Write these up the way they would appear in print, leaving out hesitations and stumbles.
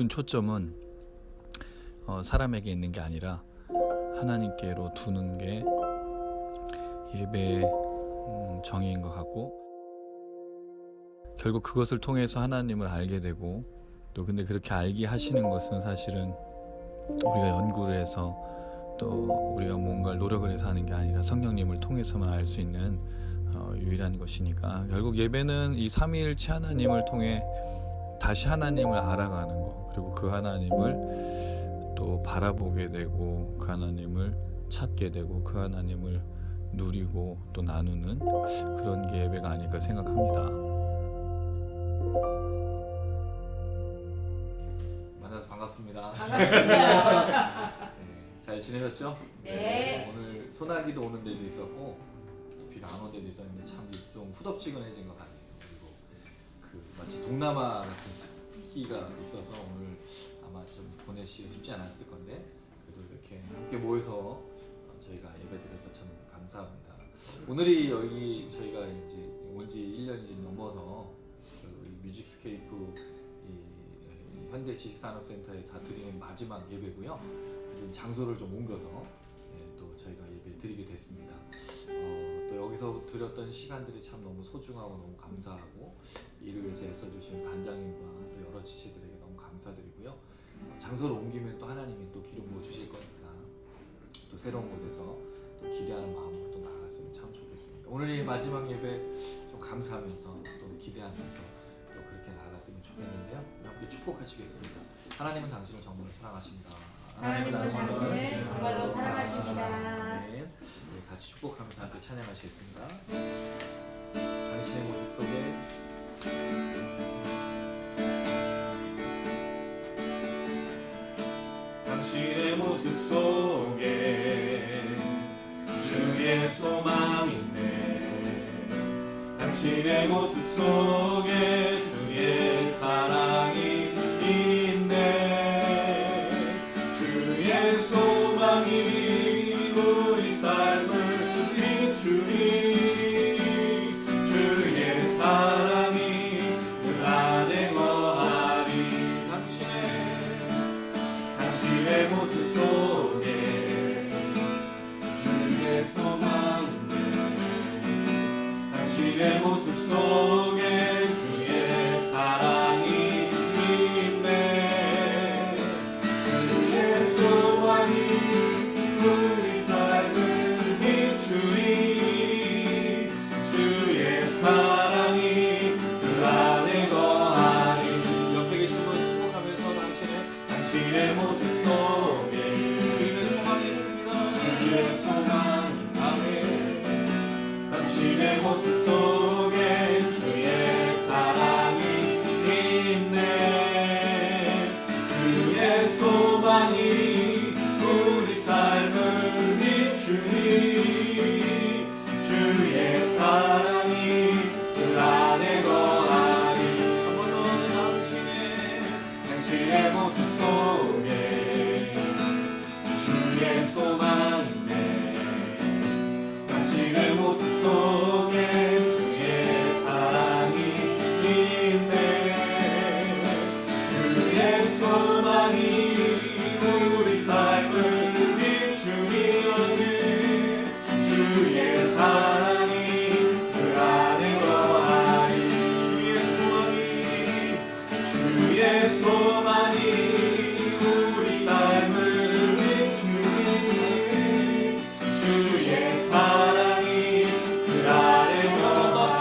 모든 초점은 사람에게 있는 게 아니라 하나님께로 두는 게 예배의 정의인 것 같고, 결국 그것을 통해서 하나님을 알게 되고, 또 근데 그렇게 알게 하시는 것은 사실은 우리가 연구를 해서 또 우리가 뭔가를 노력을 해서 하는 게 아니라 성령님을 통해서만 알 수 있는 유일한 것이니까, 결국 예배는 이 삼위일체 하나님을 통해 다시 하나님을 알아가는 거, 그리고 그 하나님을 또 바라보게 되고, 그 하나님을 찾게 되고, 그 하나님을 누리고 또 나누는 그런 게 예배가 아닐까 생각합니다. 만나서 반갑습니다. 반갑습니다. 네, 잘 지내셨죠? 네. 오늘 소나기도 오는 데도 있었고 비가 안 오는 데도 있었는데 참 좀 후덥지근해진 것 같아요. 그리고 마치 동남아 같은 습기가 있어서 오늘 아마 좀 보내시기 쉽지 않았을 건데, 그래도 이렇게 함께 모여서 저희가 예배드려서 참 감사합니다. 오늘이 여기 저희가 이제 온지 1년이 넘어서 뮤직스케이프 현대 지식산업센터에서 드리는 마지막 예배고요. 이제 장소를 좀 옮겨서 또 저희가 예배 드리게 됐습니다. 또 여기서 드렸던 시간들이 참 너무 소중하고 너무 감사하고, 이를 위해서 애써주신 단장님과 또 여러 지체들에게 너무 감사드리고요. 장소를 옮기면 또 하나님이 또 기름 부어 주실 거니까 또 새로운 곳에서 또 기대하는 마음으로 또 나아갔으면 참 좋겠습니다. 오늘의 마지막 예배 좀 감사하면서 또 기대하면서 또 그렇게 나아갔으면 좋겠는데요. 함께 축복하시겠습니다. 하나님은 당신을 정말로 사랑하십니다. 하나님은 당신을 정말로 사랑하십니다. 아멘. 네, 같이 축복하면서 함께 찬양하시겠습니다. 당신의 모습 속에 당신의 모습 속에 주의 소망이 있네. 당신의 모습 속에 주의 사랑이 있네. 주의 소망이 우리 삶을 비추니, 주의 사랑이 그 안에 거하리. 당신의 모습 속에 주의 소망인데, 당신의 모습 속에 주의 사랑이 있네. 주의 소망이 우리 삶을 비추니, 주의 사랑이 그 안에 거하리. 옆에 계신 분 축복하면서 당신의 모습 속에 주님의 소망이 있습니다. 주의 소망. 아멘. 당신의 모습 속에 주의 사랑이 있네. 주의 소망이 우리 삶을 비추니, 주의 사랑이 그 안에 거하리. 한 번 더 당신의 모습 속에 주의 소망인데, 당신의 모습 속에 주의 사랑이 있네. 주의 소망이 우리 삶을 비추니, 주의 사랑이 그 안에 거하리. 주의 소망이 우리 삶을 비추니, 주의 사랑이 그 안에 거하리.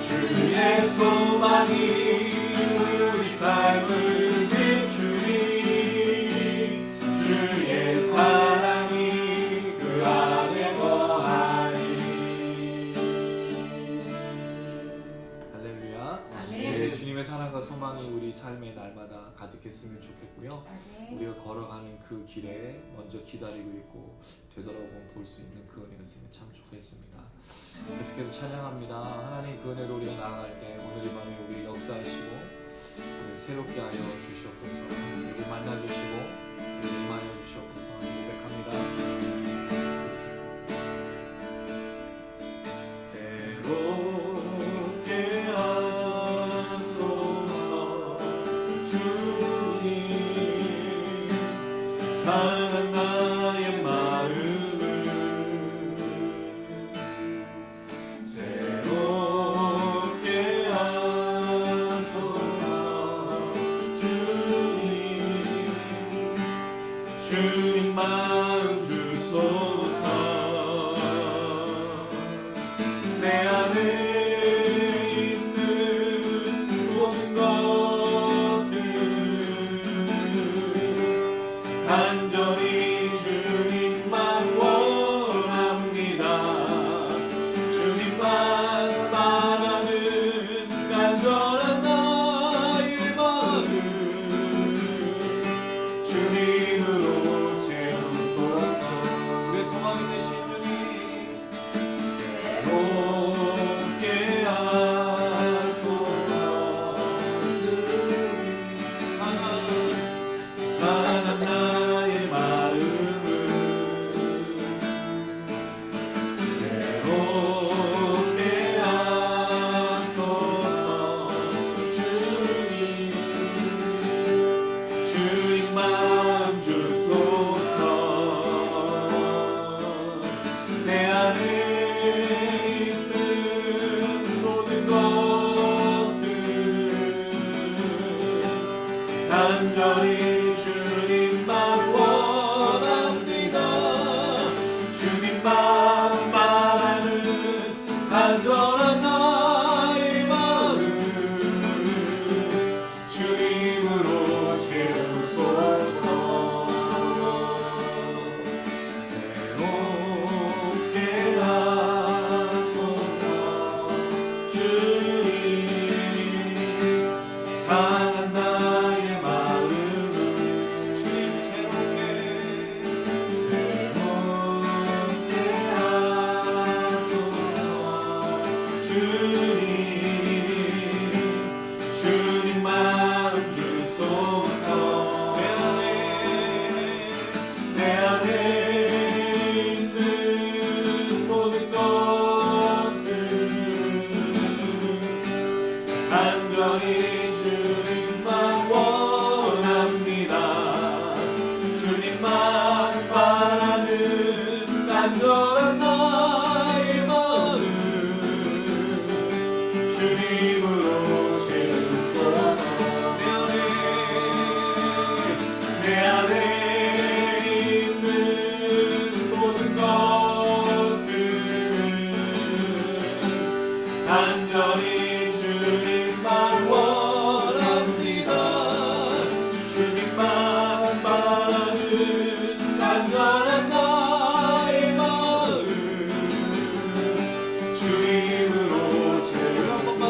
주의 소망이 우리 삶을 비추니, 주의 사랑이 그 안에 거하리. 할렐루야. 아멘. 네, 주님의 사랑과 소망이 우리 삶의 날마다 가득했으면 좋겠고요. 우리가 걸어가는 그 길에 먼저 기다리고 있고 되돌아보면 볼 수 있는 그 은혜였으면 참 좋겠습니다. 계속해서 찬양합니다. 하나님, 그 은혜로 우리가 나아갈 때 오늘 이 밤에 우리 역사하시고 새롭게 하여 주시옵소서. 우리 만나주시고 우리 임하여 주시옵소서. 고백합니다. 새롭게 하소서. 상한 나의 마음을 새롭게 하소서. 주님 마음 주소서. 내 안에 있는 모든 것들 간절히 주님만 원합니다. 주님만 바라는 간절한 나의 마음 주님으로 채우소서. 우리의 소망이 되신 주님 새롭게 하소서. 상한 나의 마음을 새롭게 하소서. 주님 마음 주소서. 내 안에 있는 모든 것들 간절히 주님만 원합니다. 주님만 바라는 간절한 나의 마음 주님으로 채우소서. 새롭게 하소서. 주님 상한 나의 마음을 주님 새롭게 하소서. 주님 마음 주소서. 내 안에 있는 모든 것들 간절히 주님만 원합니다. 주님만 바라는 간절한 나의 마음 주님으로 채우소서. 내 안에 있는 모든 것들 간절히 주님만 원합니다. 주님만 바라는 간절한 나의 마음 주님으로 채우소서.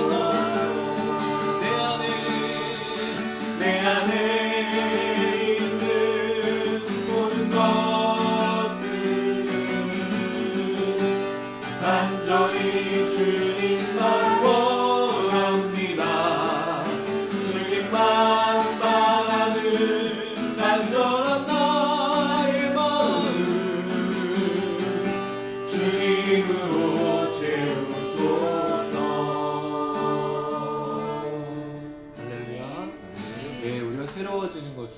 내 안에 있는 모든 것들 간절히 주님만 원합니다. 주님만 바라는 간절한 나의 마음 주님으로 채우소서. 할렐루야. 네, 우리가 새로워지는 것은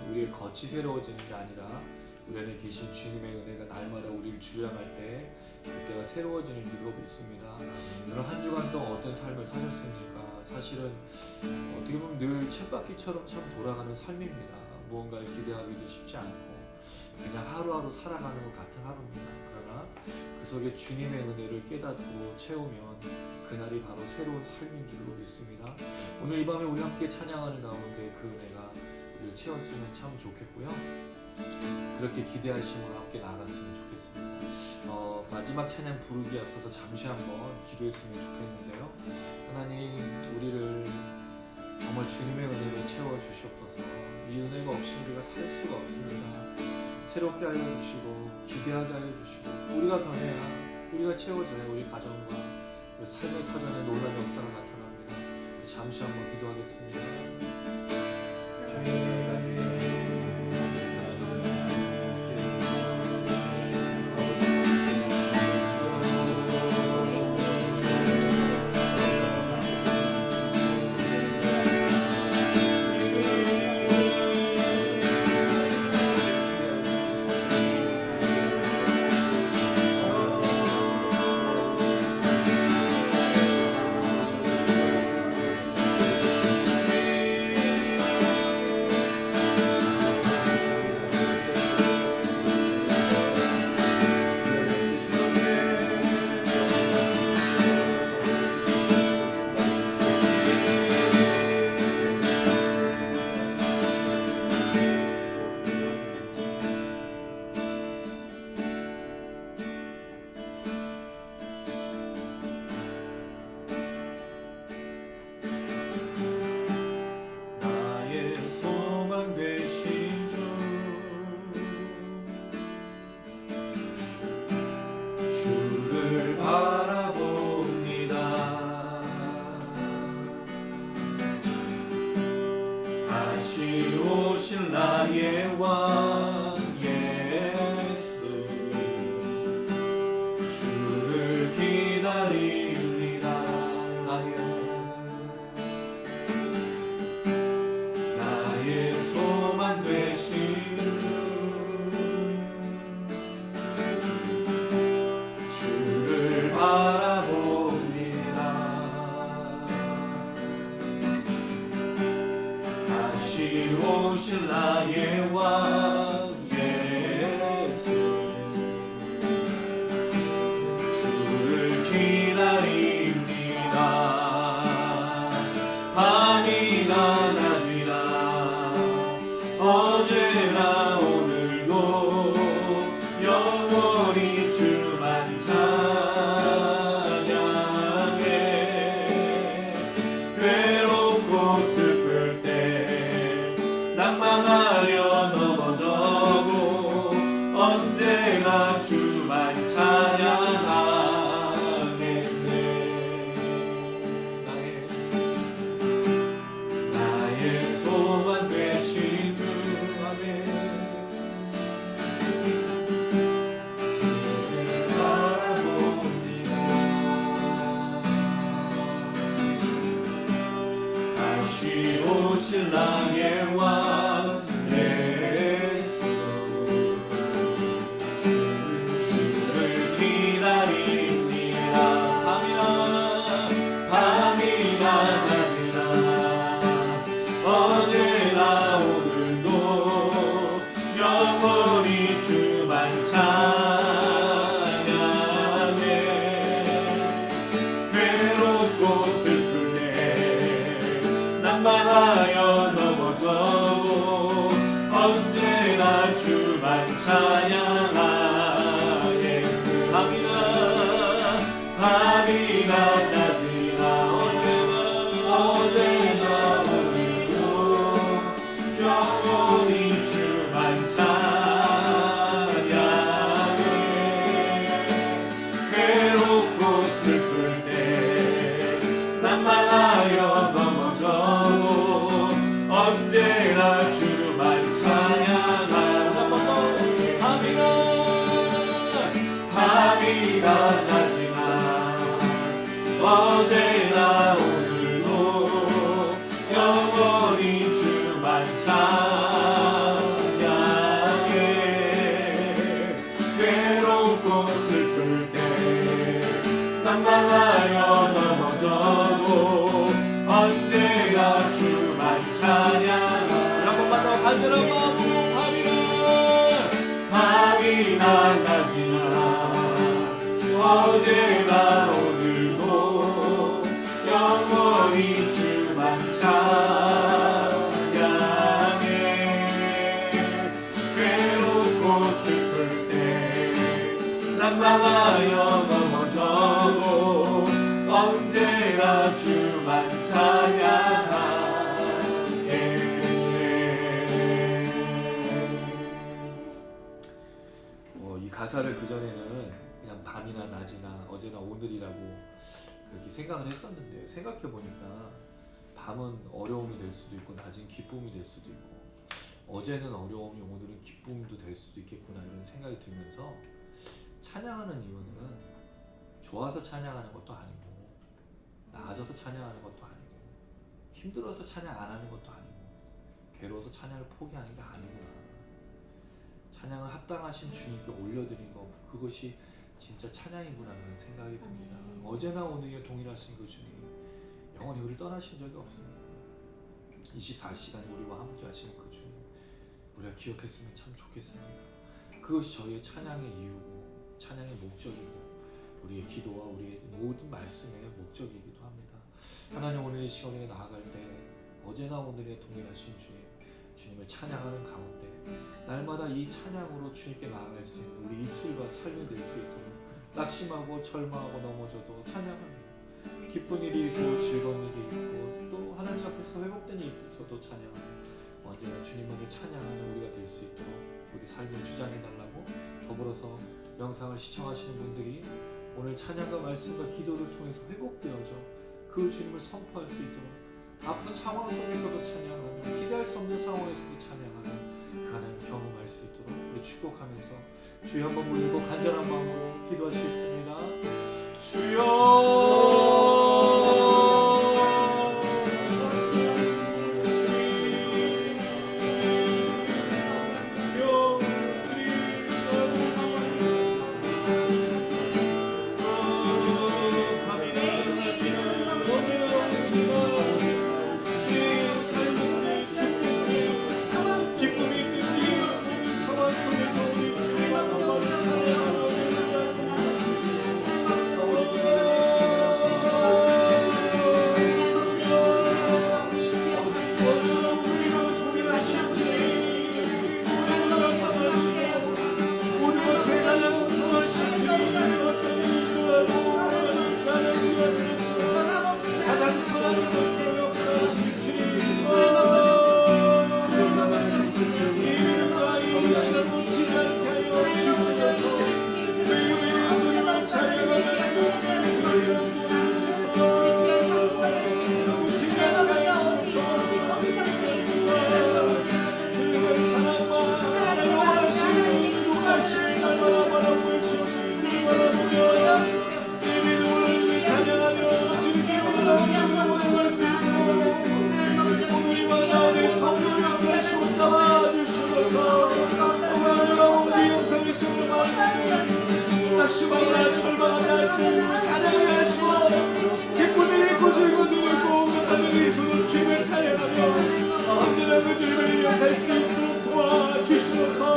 우리의 겉이 새로워지는 게 아니라 우리 안에 계신 주님의 은혜가 날마다 우리를 주량할 때 그때가 새로워지는 줄로 믿습니다. 여러분 한 주간 동안 어떤 삶을 사셨습니까? 사실은 어떻게 보면 늘 쳇바퀴처럼 참 돌아가는 삶입니다. 무언가를 기대하기도 쉽지 않고 그냥 하루하루 살아가는 것 같은 하루입니다. 그러나 그 속에 주님의 은혜를 깨닫고 채우면 그날이 바로 새로운 삶인 줄로 믿습니다. 오늘 이 밤에 우리 함께 찬양하는 가운데 그 은혜가 우리를 채웠으면 참 좋겠고요. 그렇게 기대하심으로 함께 나아갔으면 좋겠습니다. 마지막 찬양 부르기에 앞서서 잠시 한번 기도했으면 좋겠는데요. 하나님, 우리를 정말 주님의 은혜로 채워주시옵소서. 이 은혜가 없이 우리가 살 수가 없습니다. 새롭게 하여 주시고 기대하게 하여 주시고 우리가 변해야, 우리가 채워져야 우리 가정과 우리 삶의 터전에 놀라운 역사가 나타납니다. 잠시 한번 기도하겠습니다. 주님, 나의 왕 예수 주를 기다립니다. 나의 소망 되신 주를 바라봅니다. 다시 오실 나의 왕 예수 주를 기다립니다. 밤이나 낮이나 어제나 오늘도 영원히 주만 찬양해. 괴롭고 슬플 때 낭만하여 넘어져도 언제나 주만 찬양하겠네. 나의 소망 되신 주 아멘. 주를 바라봅니다. 다시 오실 나의 왕 예수 주를 기다립니다. 밤이나 낮이나 어제나 오늘도 영원히 주만 찬양해. 괴롭고 슬플 때 낭만하여 넘어져도 언제나 주만 찬양하네. 밤이나 낮이나 어제나 오늘도 영원히 주만 찬양해. 괴롭고 슬플 때 낭만하여 넘어져도 언제나 주만 찬양하네. 밤이나 낮이나 어제나 오늘도 영원히 주만 찬양해. 괴롭고 슬플 때 낭만하여 넘어져도 언제나 주만 찬양하네. 한 번만 더 간절하고 밤이나 낮이나 어제나 오늘도 영원히 주만 찬양해. 괴롭고 슬플 때 낭만하여 넘어져도 언제나 주만 찬양하게. 이 가사를 그전에는 그냥 밤이나 낮이나 어제나 오늘이라고 그렇게 생각을 했었는데, 생각해보니까 밤은 어려움이 될 수도 있고 낮은 기쁨이 될 수도 있고 어제는 어려움이 오늘은 기쁨도 될 수도 있겠구나 이런 생각이 들면서, 찬양하는 이유는 좋아서 찬양하는 것도 아니고 나아져서 찬양하는 것도 아니고 힘들어서 찬양 안 하는 것도 아니고 괴로워서 찬양을 포기하는 게 아니구나. 찬양을 합당하신 주님께 올려드린 것, 그것이 진짜 찬양이구나라는 생각이 듭니다. 어제나 오늘이 동일하신 그 주님, 영원히 우리를 떠나신 적이 없습니다. 24시간 우리와 함께 하시는 그 주님, 우리가 기억했으면 참 좋겠습니다. 그것이 저희의 찬양의 이유고 찬양의 목적이고 우리의 기도와 우리의 모든 말씀의 목적이기도 합니다. 하나님, 오늘 이 시간에 나아갈 때 어제나 오늘의 동일하신 주님을 찬양하는 가운데 날마다 이 찬양으로 주님께 나아갈 수 있는 우리 입술과 삶이 될 수 있도록, 낙심하고 절망하고 넘어져도 찬양합니다. 기쁜 일이 있고 즐거운 일이 있고 또 하나님 앞에서 회복된 일이 있어도 찬양하는, 언제나 주님만을 찬양하는 우리가 될 수 있도록 우리 삶을 주장해달라고, 더불어서 영상을 시청하시는 분들이 오늘 찬양과 말씀과 기도를 통해서 회복되어져 그 주님을 선포할 수 있도록, 아픈 상황 속에서도 찬양하며 기대할 수 없는 상황에서도 찬양하는 축복하면서 주여 한번 부르고 간절한 마음으로 기도하시겠습니다. 주여 낙심하거나 절망하나 찬양하시고 기쁨을 잃고 즐거움을 잃고 하늘의 손을 주님을 찬양하며 언제나 그 주님을 영할 수 있도록 도와주시면서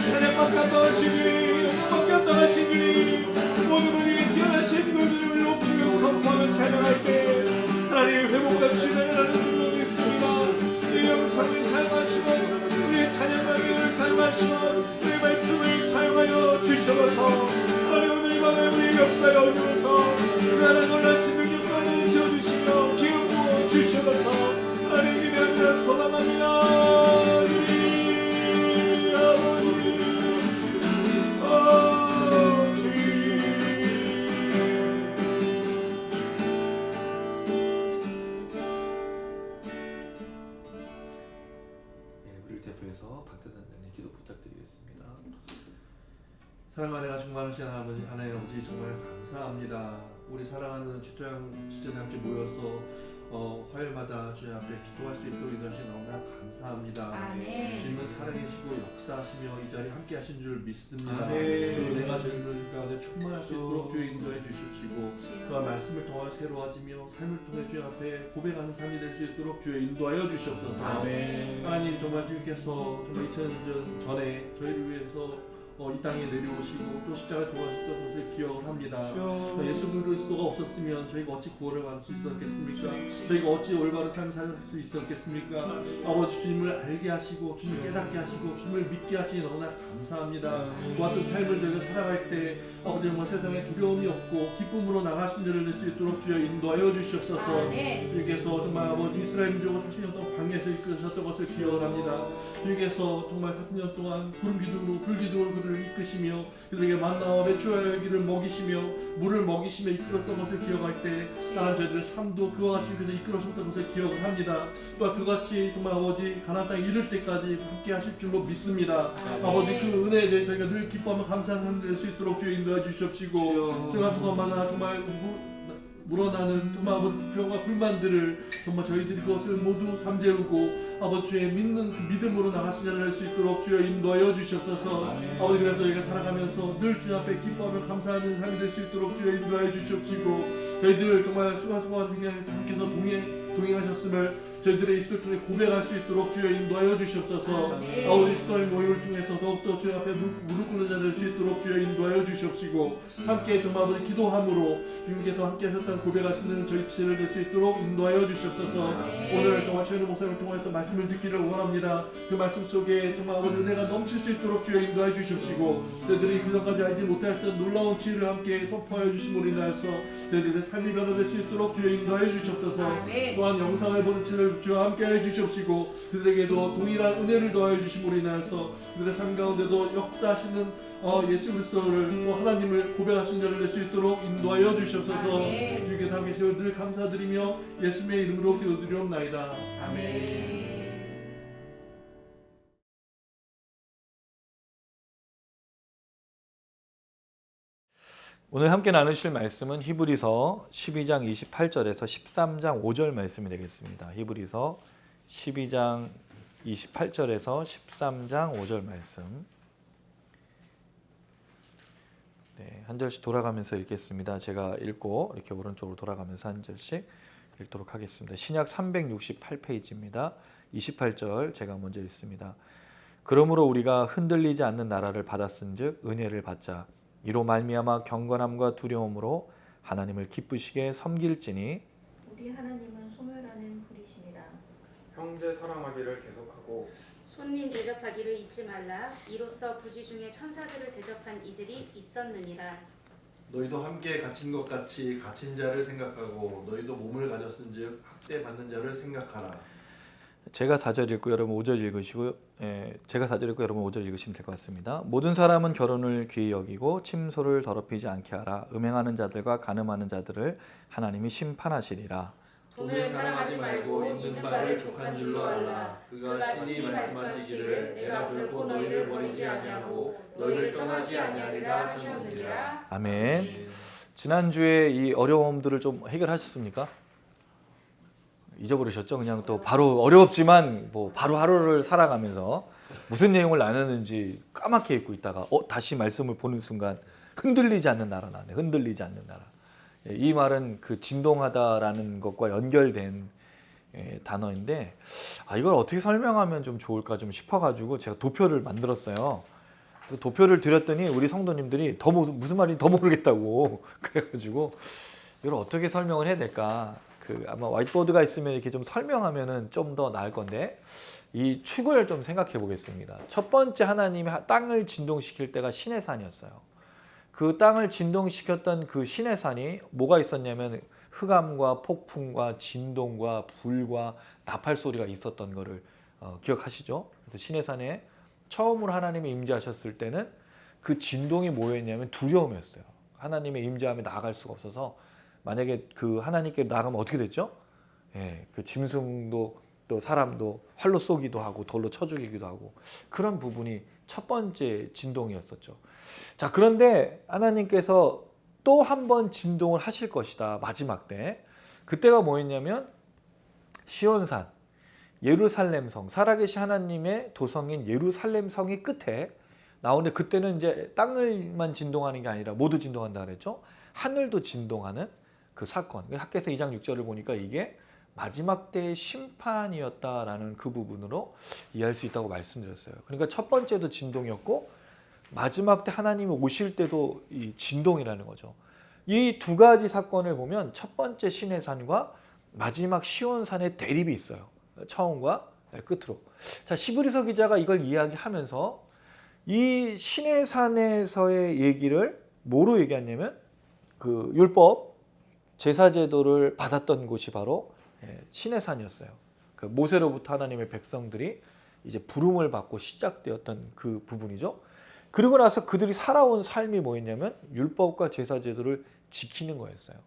찬양만 감당하시니 영광만 감당하시니 모든 우리의 뛰어나신 그들을 높이며 선포하며 찬양할 때 하나님의 회복과 주님을 하는 능력이 있습니다. 이 영상을 사용하시고 우리의 찬양하기를 사용하시고 우리의 말씀을 사용하여 주셔서 하나님 오늘 이 밤에 우리 역사에 주셔서 그 하나 놀라신 능력만을 지어주시며 기름 부어 주셔서 하나님 기대합니다. 소망합니다. 우리 아버지 우리를 대표해서 박대단장님 기도 부탁드리겠습니다. 사랑하는 충만하신 아버지 하나님 아버지 정말 감사합니다. 우리 사랑하는 지토양 지체들 함께 모여서 화요일마다 주님 앞에 기도할 수 있도록 인도하신 너무나 감사합니다. 아멘. 주님은 살아계시고 역사하시며 이 자리에 함께 하신 줄 믿습니다. 아멘. 내가 저희들 가운데 충만할 수 있도록 주의 인도해 주십시고 또한 말씀을 통하여 새로워지며 삶을 통해 주님 앞에 고백하는 삶이 될 수 있도록 주의 인도하여 주시옵소서. 아멘. 하나님 정말 주님께서 정말 2000년 전에 저희를 위해서 이 땅에 내려오시고 또 십자가에 돌아가셨던 것을 기억을 합니다. 예수 그리스도가 없었으면 저희가 어찌 구원을 받을 수 있었겠습니까? 저희가 어찌 올바른 삶을 살 수 있었겠습니까? 아버지 주님을 알게 하시고 주님을 깨닫게 하시고 주님을 믿게 하시니 너무나 감사합니다. 그 같은 삶을 저희가 살아갈 때 아버지 정말 세상에 두려움이 없고 기쁨으로 나갈 수 있는 낼수 있도록 주여 인도하여 주시옵소서. 주님께서 정말 아버지 이스라엘 민족을 40년 동안 광야에서 이끄셨던 것을 기억을 합니다. 주님께서 정말 40년 동안 구름 기둥으로 불 기둥으로 그들을 이끄시며 그들에게 만나와 메추라기를 먹이시며 물을 먹이시며 이끌었던 것을 기억할 때 나는 저희들의 삶도 그와 같이 그래서 이끌어주셨던 것을 기억을 합니다. 또한 그같이 정말 아버지 가나안 땅에 이를 때까지 함께 하실 줄로 믿습니다. 아버지 그 은혜에 대해 저희가 늘 기뻐하며 감사하는 삶 될 수 있도록 주여 인도해 주시옵시고 제가 수고만나 정말 물어나는 정말 아버지 불평과 불만들을 정말 저희들이 그것을 모두 잠재우고 아버지 주의 믿는 그 믿음으로 나갈 수 있도록 주여 인도하여 주시옵소서. 아버지 그래서 저희가 살아가면서 늘 주님 앞에 기뻐하며 감사하는 삶이 될 수 있도록 주여 인도하여 주시옵시고 저희들 정말 수고하는 중에 함께서 동행하셨음을 저희들의 입술 통해 고백할 수 있도록 주여 인도하여 주시옵소서. 아버지 스토리 모임을 통해서 더욱더 주여 앞에 무릎 꿇는 자 될 수 있도록 주여 인도하여 주시옵시고 함께 정말 아버지 기도함으로 주님께서 함께 하셨던 고백하시는 저희 지체를 될 수 있도록 인도하여 주시옵소서. 오늘 정말 최현우 목사님을 통해서 말씀을 듣기를 원합니다. 그 말씀 속에 정말 아버지 은혜가 넘칠 수 있도록 주여 인도하여 주시옵시고 저희들이 그전까지 알지 못하였던 놀라운 지혜를 함께 선포하여 주심으로 인하여서 저희들의 삶이 변화될 수 있도록 주여 인도하여 주시옵소서. 또한 영상을 보는 친을 주여 함께하여 주시옵시고 그들에게도 동일한 은혜를 더하여 주심으로 인하여서 그들의 삶 가운데도 역사하시는 예수 그리스도를 또 하나님을 고백하신 자를 낼 수 있도록 인도하여 주시옵소서. 주님께서 함께 계시고 늘 감사드리며 예수님의 이름으로 기도드리옵나이다. 아멘. 오늘 함께 나누실 말씀은 히브리서 12장 28절에서 13장 5절 말씀이 되겠습니다. 히브리서 12장 28절에서 13장 5절 말씀. 네, 한 절씩 돌아가면서 읽겠습니다. 제가 읽고 이렇게 오른쪽으로 돌아가면서 한 절씩 읽도록 하겠습니다. 신약 368페이지입니다. 28절 제가 먼저 읽습니다. 그러므로 우리가 흔들리지 않는 나라를 받았은즉 은혜를 받자. 이로 말미암아 경건함과 두려움으로 하나님을 기쁘시게 섬길지니 우리 하나님은 소멸하는 불이시니라. 형제 사랑하기를 계속하고 손님 대접하기를 잊지 말라. 이로써 부지 중에 천사들을 대접한 이들이 있었느니라. 너희도 함께 갇힌 것 같이 갇힌 자를 생각하고 너희도 몸을 가졌은즉 학대받는 자를 생각하라. 제가 4절 읽고 여러분 5절 읽으시고 제가 4절 읽고 여러분 5절 읽으시면 될 것 같습니다. 모든 사람은 결혼을 귀히 여기고 침소를 더럽히지 않게 하라. 음행하는 자들과 간음하는 자들을 하나님이 심판하시리라. 돈을 사랑하지 말고 있는 바를 족한 줄로 알라. 그가 친히 말씀하시기를 내가 결코 너희를 버리지 아니하고 너희를 떠나지 아니하리라 하셨느니라. 아멘. 지난주에 이 어려움들을 좀 해결하셨습니까? 잊어버리셨죠? 그냥 또 바로 어렵지만 뭐 바로 하루를 살아가면서 무슨 내용을 나눴는지 까맣게 잊고 있다가 다시 말씀을 보는 순간 흔들리지 않는 나라 나네. 흔들리지 않는 나라. 이 말은 그 진동하다라는 것과 연결된 단어인데 이걸 어떻게 설명하면 좀 좋을까 좀 싶어가지고 제가 도표를 만들었어요. 그래서 도표를 드렸더니 우리 성도님들이 더 무슨 말인지 더 모르겠다고 그래가지고 이걸 어떻게 설명을 해야 될까? 아마 화이트보드가 있으면 이렇게 좀 설명하면은 좀 더 나을 건데 이 축을 좀 생각해 보겠습니다. 첫 번째 하나님이 땅을 진동시킬 때가 시내산이었어요. 그 땅을 진동시켰던 그 시내산이 뭐가 있었냐면 흑암과 폭풍과 진동과 불과 나팔 소리가 있었던 거를 기억하시죠? 그래서 시내산에 처음으로 하나님이 임재하셨을 때는 그 진동이 뭐였냐면 두려움이었어요. 하나님의 임재함에 나아갈 수가 없어서 만약에 그 하나님께 나가면 어떻게 됐죠? 그 짐승도 또 사람도 활로 쏘기도 하고 돌로 쳐 죽이기도 하고 그런 부분이 첫 번째 진동이었었죠. 자, 그런데 하나님께서 또 한 번 진동을 하실 것이다. 마지막 때. 그때가 뭐였냐면 시온산, 예루살렘 성, 살아계신 하나님의 도성인 예루살렘 성이 끝에 나오는데 그때는 이제 땅을만 진동하는 게 아니라 모두 진동한다 그랬죠. 하늘도 진동하는 그 사건. 학개서 2장 6절을 보니까 이게 마지막 때의 심판이었다라는 그 부분으로 이해할 수 있다고 말씀드렸어요. 그러니까 첫 번째도 진동이었고 마지막 때 하나님이 오실 때도 이 진동이라는 거죠. 이 두 가지 사건을 보면 첫 번째 시내산과 마지막 시온산의 대립이 있어요. 처음과 끝으로. 자, 히브리서 기자가 이걸 이야기하면서 이 시내산에서의 얘기를 뭐로 얘기했냐면 그 율법 제사 제도를 받았던 곳이 바로 시내산이었어요. 그 모세로부터 하나님의 백성들이 이제 부름을 받고 시작되었던 그 부분이죠. 그리고 나서 그들이 살아온 삶이 뭐였냐면 율법과 제사 제도를 지키는 거였어요.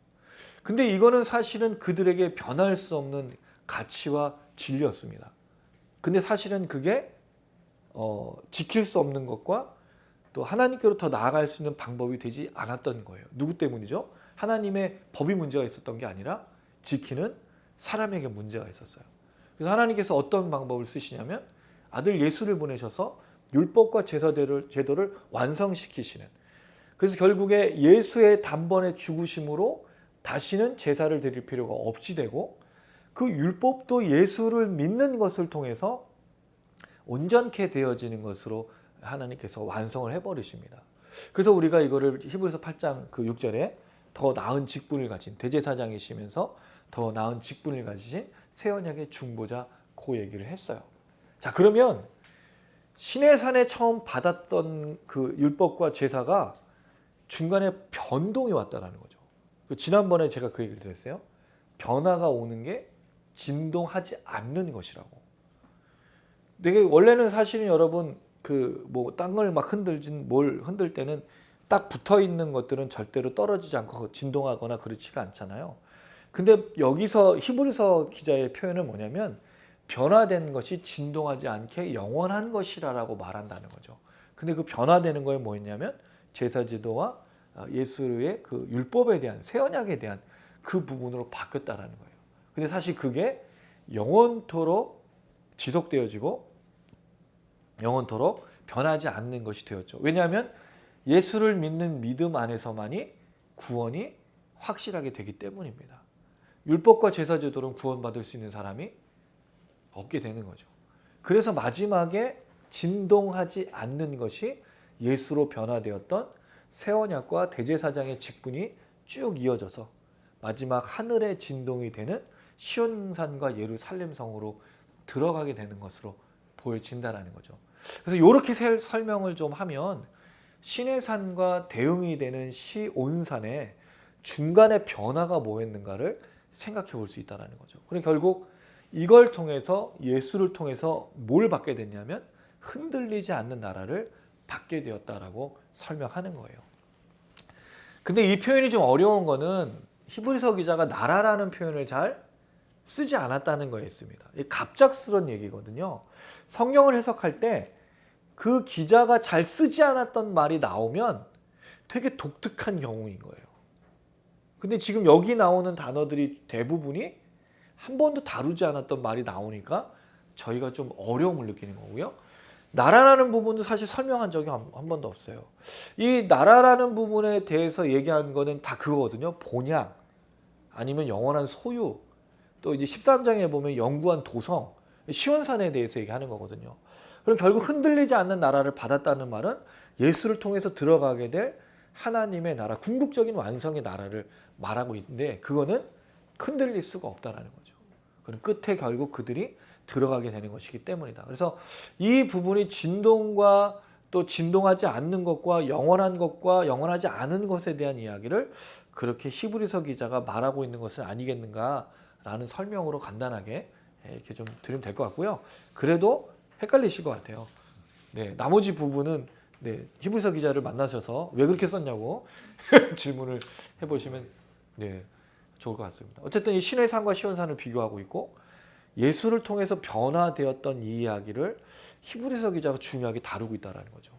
근데 이거는 사실은 그들에게 변할 수 없는 가치와 진리였습니다. 근데 사실은 그게 지킬 수 없는 것과 또 하나님께로 더 나아갈 수 있는 방법이 되지 않았던 거예요. 누구 때문이죠? 하나님의 법이 문제가 있었던 게 아니라 지키는 사람에게 문제가 있었어요. 그래서 하나님께서 어떤 방법을 쓰시냐면 아들 예수를 보내셔서 율법과 제도를 완성시키시는. 그래서 결국에 예수의 단번에 죽으심으로 다시는 제사를 드릴 필요가 없이 되고 그 율법도 예수를 믿는 것을 통해서 온전케 되어지는 것으로 하나님께서 완성을 해버리십니다. 그래서 우리가 이거를 히브리서 8장 그 6절에 더 나은 직분을 가진 대제사장이시면서 더 나은 직분을 가지신 새 언약의 중보자 그 얘기를 했어요. 자, 그러면 시내산에 처음 받았던 그 율법과 제사가 중간에 변동이 왔다는 거죠. 지난번에 제가 그 얘기를 드렸어요. 변화가 오는 게 진동하지 않는 것이라고. 되게 원래는 사실은 여러분 그 뭐 땅을 막 뭘 흔들 때는 딱 붙어 있는 것들은 절대로 떨어지지 않고 진동하거나 그렇지가 않잖아요. 근데 여기서 히브리서 기자의 표현은 뭐냐면 변화된 것이 진동하지 않게 영원한 것이라고 말한다는 거죠. 근데 그 변화되는 거에 뭐였냐면 제사제도와 예수의 그 율법에 대한 새 언약에 대한 그 부분으로 바뀌었다라는 거예요. 근데 사실 그게 영원토록 지속되어지고 영원토록 변하지 않는 것이 되었죠. 왜냐하면 예수를 믿는 믿음 안에서만이 구원이 확실하게 되기 때문입니다. 율법과 제사제도로는 구원받을 수 있는 사람이 없게 되는 거죠. 그래서 마지막에 진동하지 않는 것이 예수로 변화되었던 새 언약과 대제사장의 직분이 쭉 이어져서 마지막 하늘의 진동이 되는 시온산과 예루살렘 성으로 들어가게 되는 것으로 보여진다라는 거죠. 그래서 이렇게 설명을 좀 하면 시내산과 대응이 되는 시온산의 중간에 변화가 뭐였는가를 생각해 볼 수 있다는 거죠. 그럼 결국 이걸 통해서 예수를 통해서 뭘 받게 됐냐면 흔들리지 않는 나라를 받게 되었다라고 설명하는 거예요. 근데 이 표현이 좀 어려운 거는 히브리서 기자가 나라라는 표현을 잘 쓰지 않았다는 거였습니다. 갑작스러운 얘기거든요. 성경을 해석할 때 그 기자가 잘 쓰지 않았던 말이 나오면 되게 독특한 경우인 거예요. 근데 지금 여기 나오는 단어들이 대부분이 한 번도 다루지 않았던 말이 나오니까 저희가 좀 어려움을 느끼는 거고요. 나라라는 부분도 사실 설명한 적이 한 번도 없어요. 이 나라라는 부분에 대해서 얘기한 거는 다 그거거든요. 본향, 아니면 영원한 소유, 또 이제 13장에 보면 영구한 도성, 시온산에 대해서 얘기하는 거거든요. 그럼 결국 흔들리지 않는 나라를 받았다는 말은 예수를 통해서 들어가게 될 하나님의 나라, 궁극적인 완성의 나라를 말하고 있는데 그거는 흔들릴 수가 없다라는 거죠. 그럼 끝에 결국 그들이 들어가게 되는 것이기 때문이다. 그래서 이 부분이 진동과 또 진동하지 않는 것과 영원한 것과 영원하지 않은 것에 대한 이야기를 그렇게 히브리서 기자가 말하고 있는 것은 아니겠는가라는 설명으로 간단하게 이렇게 좀 드리면 될 것 같고요. 그래도 헷갈리실 것 같아요. 네, 나머지 부분은 히브리서 기자를 만나셔서 왜 그렇게 썼냐고 질문을 해보시면 좋을 것 같습니다. 어쨌든 이 신의 산과 시온산을 비교하고 있고 예수를 통해서 변화되었던 이 이야기를 히브리서 기자가 중요하게 다루고 있다는 거죠.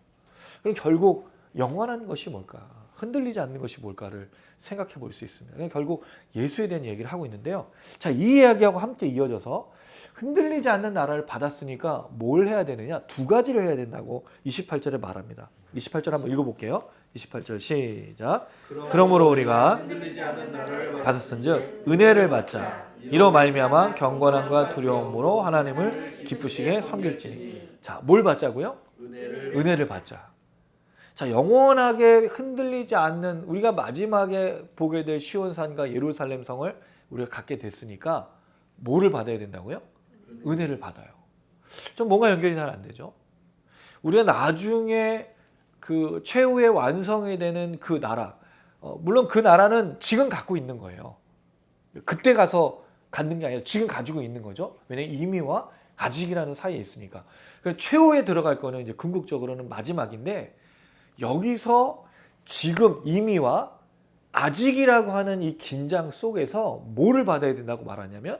그럼 결국 영원한 것이 뭘까? 흔들리지 않는 것이 뭘까를 생각해 볼 수 있습니다. 결국 예수에 대한 얘기를 하고 있는데요. 자, 이 이야기하고 함께 이어져서 흔들리지 않는 나라를 받았으니까 뭘 해야 되느냐? 두 가지를 해야 된다고 28절에 말합니다. 28절 한번 읽어볼게요. 28절 시작. 그러므로 우리가 흔들리지 않는 나라를 받았은즉 은혜를 받자. 이로 말미암아 경건함과 두려움으로 하나님을 기쁘시게 섬길지니. 자, 뭘 받자고요? 은혜를 받자. 자, 영원하게 흔들리지 않는 우리가 마지막에 보게 될 시온산과 예루살렘 성을 우리가 갖게 됐으니까 뭐를 받아야 된다고요? 은혜를 받아요. 좀 뭔가 연결이 잘 안 되죠. 우리가 나중에 그 최후의 완성이 되는 그 나라, 물론 그 나라는 지금 갖고 있는 거예요. 그때 가서 갖는 게 아니라 지금 가지고 있는 거죠. 왜냐하면 이미와 아직이라는 사이에 있으니까. 그래서 최후에 들어갈 거는 이제 궁극적으로는 마지막인데 여기서 지금 이미와 아직이라고 하는 이 긴장 속에서 뭐를 받아야 된다고 말하냐면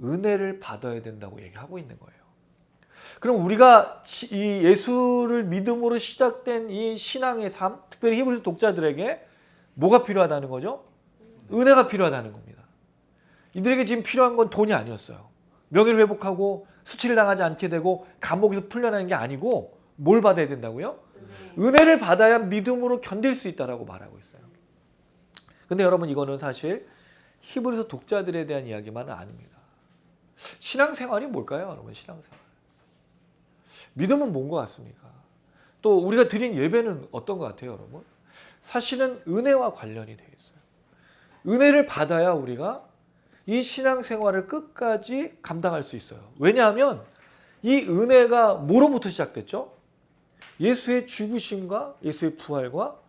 은혜를 받아야 된다고 얘기하고 있는 거예요. 그럼 우리가 이 예수를 믿음으로 시작된 이 신앙의 삶, 특별히 히브리서 독자들에게 뭐가 필요하다는 거죠? 은혜가 필요하다는 겁니다. 이들에게 지금 필요한 건 돈이 아니었어요. 명예를 회복하고 수치를 당하지 않게 되고 감옥에서 풀려나는 게 아니고 뭘 받아야 된다고요? 은혜를 받아야 믿음으로 견딜 수 있다라고 말하고 있어요. 근데 여러분 이거는 사실 히브리서 독자들에 대한 이야기만은 아닙니다. 신앙생활이 뭘까요, 여러분? 신앙생활. 믿음은 뭔 것 같습니까? 또 우리가 드린 예배는 어떤 것 같아요, 여러분? 사실은 은혜와 관련이 되어 있어요. 은혜를 받아야 우리가 이 신앙생활을 끝까지 감당할 수 있어요. 왜냐하면 이 은혜가 뭐로부터 시작됐죠? 예수의 죽으심과 예수의 부활과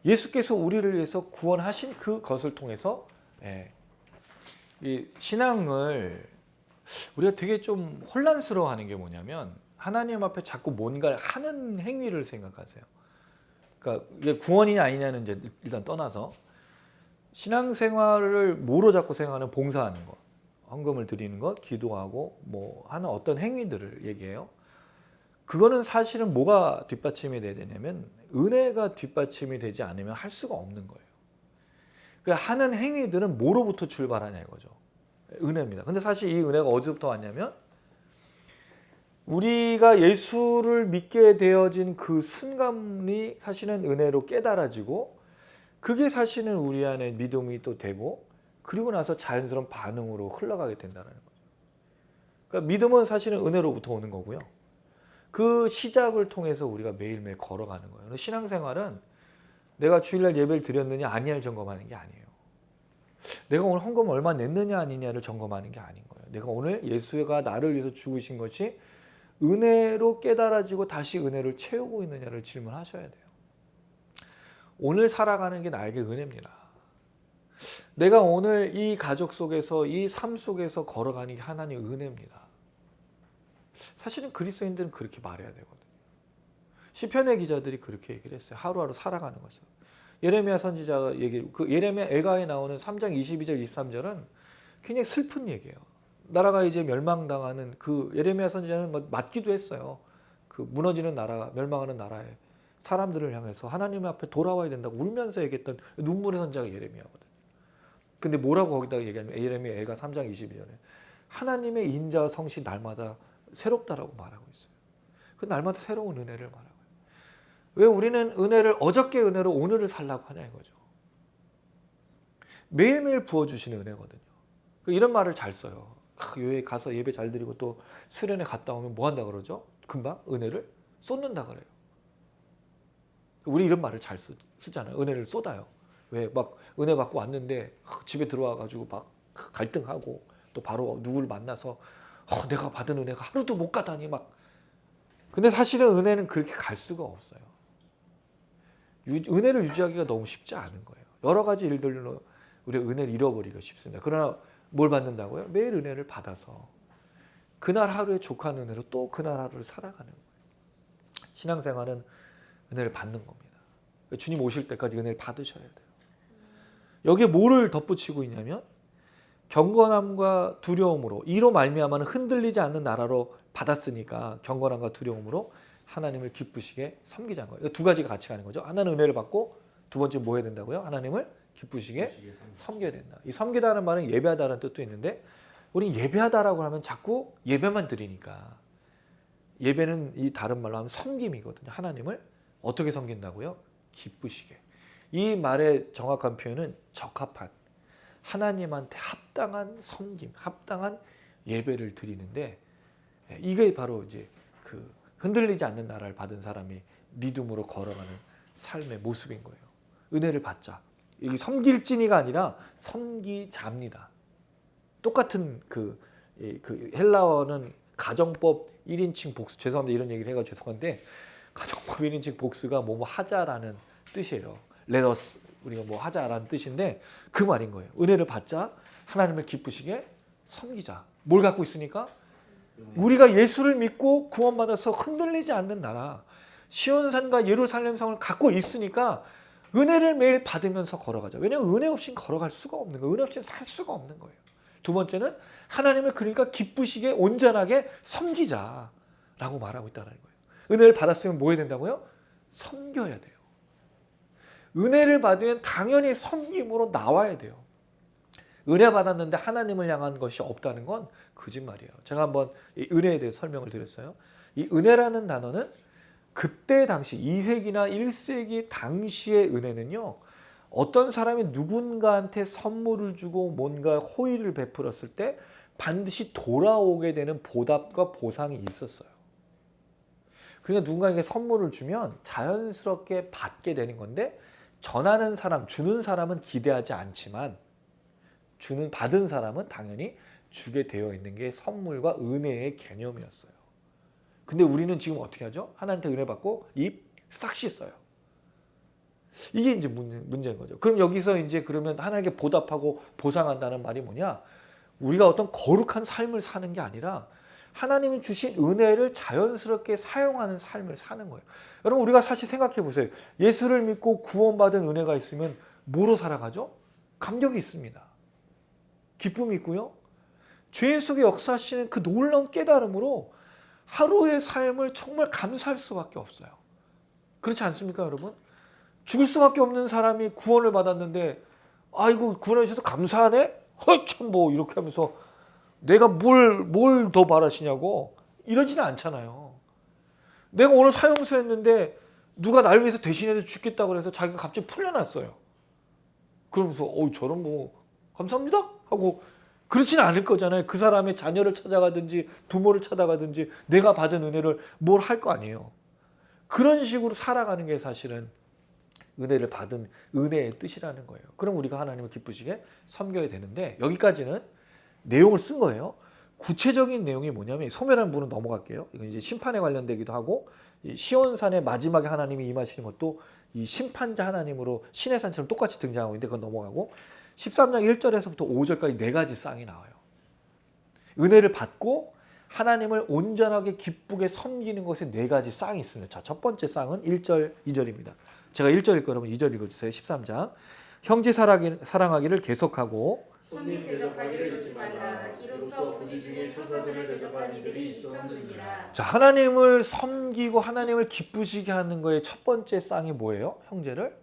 예수께서 우리를 위해서 구원하신 그것을 통해서 이 신앙을 우리가 되게 좀 혼란스러워하는 게 뭐냐면 하나님 앞에 자꾸 뭔가를 하는 행위를 생각하세요. 그러니까 이게 구원이냐 아니냐는 이제 일단 떠나서 신앙생활을 뭐로 자꾸 생각하는 봉사하는 것, 헌금을 드리는 것, 기도하고 뭐 하는 어떤 행위들을 얘기해요. 그거는 사실은 뭐가 뒷받침이 돼야 되냐면 은혜가 뒷받침이 되지 않으면 할 수가 없는 거예요. 그러니까 하는 행위들은 뭐로부터 출발하냐 이거죠. 은혜입니다. 근데 사실 이 은혜가 어디서부터 왔냐면 우리가 예수를 믿게 되어진 그 순간이 사실은 은혜로 깨달아지고 그게 사실은 우리 안에 믿음이 또 되고 그리고 나서 자연스러운 반응으로 흘러가게 된다는 거죠. 그러니까 믿음은 사실은 은혜로부터 오는 거고요. 그 시작을 통해서 우리가 매일매일 걸어가는 거예요. 신앙생활은 내가 주일날 예배를 드렸느냐 아니냐를 점검하는 게 아니에요. 내가 오늘 헌금 얼마 냈느냐 아니냐를 점검하는 게 아닌 거예요. 내가 오늘 예수가 나를 위해서 죽으신 것이 은혜로 깨달아지고 다시 은혜를 채우고 있느냐를 질문하셔야 돼요. 오늘 살아가는 게 나에게 은혜입니다. 내가 오늘 이 가족 속에서 이 삶 속에서 걸어가는 게 하나님의 은혜입니다. 사실은 그리스도인들은 그렇게 말해야 되거든요. 시편의 기자들이 그렇게 얘기를 했어요. 하루하루 살아가는 것을. 예레미야 선지자가 예레미야 애가에 나오는 3장 22절 23절은 굉장히 슬픈 얘기예요. 나라가 이제 멸망당하는 그 예레미야 선지자는 맞기도 했어요. 그 무너지는 나라, 멸망하는 나라에 사람들을 향해서 하나님 앞에 돌아와야 된다고 울면서 얘기했던 눈물의 선지자가 예레미야거든요. 근데 뭐라고 거기다가 얘기하냐면 예레미야 애가 3장 22절에 하나님의 인자와 성실 날마다 새롭다라고 말하고 있어요. 그 날마다 새로운 은혜를 말하고 있어요. 왜 우리는 은혜를 어저께 은혜로 오늘을 살라고 하냐 이거죠. 매일매일 부어주시는 은혜거든요. 이런 말을 잘 써요. 교회에 가서 예배 잘 드리고 또 수련회 갔다 오면 뭐 한다 그러죠? 금방 은혜를 쏟는다 그래요. 우리 이런 말을 잘 쓰잖아요. 은혜를 쏟아요. 왜 막 은혜 받고 왔는데 집에 들어와 가지고 막 갈등하고 또 바로 누구를 만나서 내가 받은 은혜가 하루도 못 가다니 막. 근데 사실은 은혜는 그렇게 갈 수가 없어요. 은혜를 유지하기가 너무 쉽지 않은 거예요. 여러 가지 일들로 우리가 은혜를 잃어버리기가 쉽습니다. 그러나 뭘 받는다고요? 매일 은혜를 받아서 그날 하루의 족한 은혜로 또 그날 하루를 살아가는 거예요. 신앙생활은 은혜를 받는 겁니다. 주님 오실 때까지 은혜를 받으셔야 돼요. 여기에 뭐를 덧붙이고 있냐면 경건함과 두려움으로 이로 말미암아는 흔들리지 않는 나라로 받았으니까 경건함과 두려움으로 하나님을 기쁘시게 섬기자는 거예요. 두 가지가 같이 가는 거죠. 하나는 은혜를 받고 두 번째 뭐 해야 된다고요? 하나님을 기쁘시게 섬겨야 된다. 이 섬기다는 말은 예배하다는 뜻도 있는데 우리 예배하다라고 하면 자꾸 예배만 드리니까 예배는 이 다른 말로 하면 섬김이거든요. 하나님을 어떻게 섬긴다고요? 기쁘시게. 이 말의 정확한 표현은 적합한 하나님한테 합당한 섬김, 합당한 예배를 드리는데 이게 바로 이제 그 흔들리지 않는 나라를 받은 사람이 믿음으로 걸어가는 삶의 모습인 거예요. 은혜를 받자. 이 섬길진이가 아니라 섬기자입니다. 똑같은 그 헬라어는 가정법 1인칭 복수. 죄송합니다. 이런 얘기를 해가 죄송한데 가정법 1인칭 복수가 뭐뭐 하자라는 뜻이에요. Let us 우리가 뭐 하자라는 뜻인데 그 말인 거예요. 은혜를 받자. 하나님을 기쁘시게 섬기자. 뭘 갖고 있으니까? 우리가 예수를 믿고 구원받아서 흔들리지 않는 나라 시온산과 예루살렘 성을 갖고 있으니까 은혜를 매일 받으면서 걸어가자. 왜냐하면 은혜 없이는 걸어갈 수가 없는 거예요. 은혜 없이는 살 수가 없는 거예요. 두 번째는 하나님을 그러니까 기쁘시게 온전하게 섬기자라고 말하고 있다는 거예요. 은혜를 받았으면 뭐 해야 된다고요? 섬겨야 돼요. 은혜를 받으면 당연히 섬김으로 나와야 돼요. 은혜 받았는데 하나님을 향한 것이 없다는 건 거짓말이에요. 제가 한번 이 은혜에 대해 설명을 드렸어요. 이 은혜라는 단어는 그때 당시 2세기나 1세기 당시의 은혜는요. 어떤 사람이 누군가한테 선물을 주고 뭔가 호의를 베풀었을 때 반드시 돌아오게 되는 보답과 보상이 있었어요. 그러니까 누군가에게 선물을 주면 자연스럽게 받게 되는 건데 전하는 사람, 주는 사람은 기대하지 않지만 받은 사람은 당연히 주게 되어 있는 게 선물과 은혜의 개념이었어요. 근데 우리는 지금 어떻게 하죠? 하나님한테 은혜 받고 입 싹 씻어요. 이게 이제 문제인 거죠. 그럼 여기서 이제 그러면 하나님께 보답하고 보상한다는 말이 뭐냐? 우리가 어떤 거룩한 삶을 사는 게 아니라 하나님이 주신 은혜를 자연스럽게 사용하는 삶을 사는 거예요. 여러분 우리가 사실 생각해 보세요. 예수를 믿고 구원받은 은혜가 있으면 뭐로 살아가죠? 감격이 있습니다. 기쁨이 있고요. 죄 속에 역사하시는 그 놀라운 깨달음으로 하루의 삶을 정말 감사할 수밖에 없어요. 그렇지 않습니까, 여러분? 죽을 수밖에 없는 사람이 구원을 받았는데 아이고 구원해 주셔서 감사하네? 참 뭐 이렇게 하면서 내가 뭘 더 바라시냐고 이러지는 않잖아요. 내가 오늘 사형수였는데 누가 날 위해서 대신해서 죽겠다고 그래서 자기가 갑자기 풀려났어요. 그러면서 저런 뭐 감사합니다 하고 그렇지는 않을 거잖아요. 그 사람의 자녀를 찾아가든지 부모를 찾아가든지 내가 받은 은혜를 뭘 할 거 아니에요. 그런 식으로 살아가는 게 사실은 은혜를 받은 은혜의 뜻이라는 거예요. 그럼 우리가 하나님을 기쁘시게 섬겨야 되는데 여기까지는 내용을 쓴 거예요. 구체적인 내용이 뭐냐면 소멸한 분은 넘어갈게요. 이건 이제 심판에 관련되기도 하고 이 시온산의 마지막에 하나님이 임하시는 것도 이 심판자 하나님으로 신의 산처럼 똑같이 등장하고 있는데 그건 넘어가고 13장 1절에서부터 5절까지 네 가지 쌍이 나와요. 은혜를 받고 하나님을 온전하게 기쁘게 섬기는 것에 네 가지 쌍이 있습니다. 자, 첫 번째 쌍은 1절, 2절입니다. 제가 1절 읽고 그러면 2절 읽어주세요. 13장. 형제 사랑하기를 계속하고 손님 대접하기를 잊지 말라. 이로써 부지 중에 천사들을 대접한 이들이 있었느니라. 자, 하나님을 섬기고 하나님을 기쁘시게 하는 거의 첫 번째 쌍이 뭐예요? 형제를?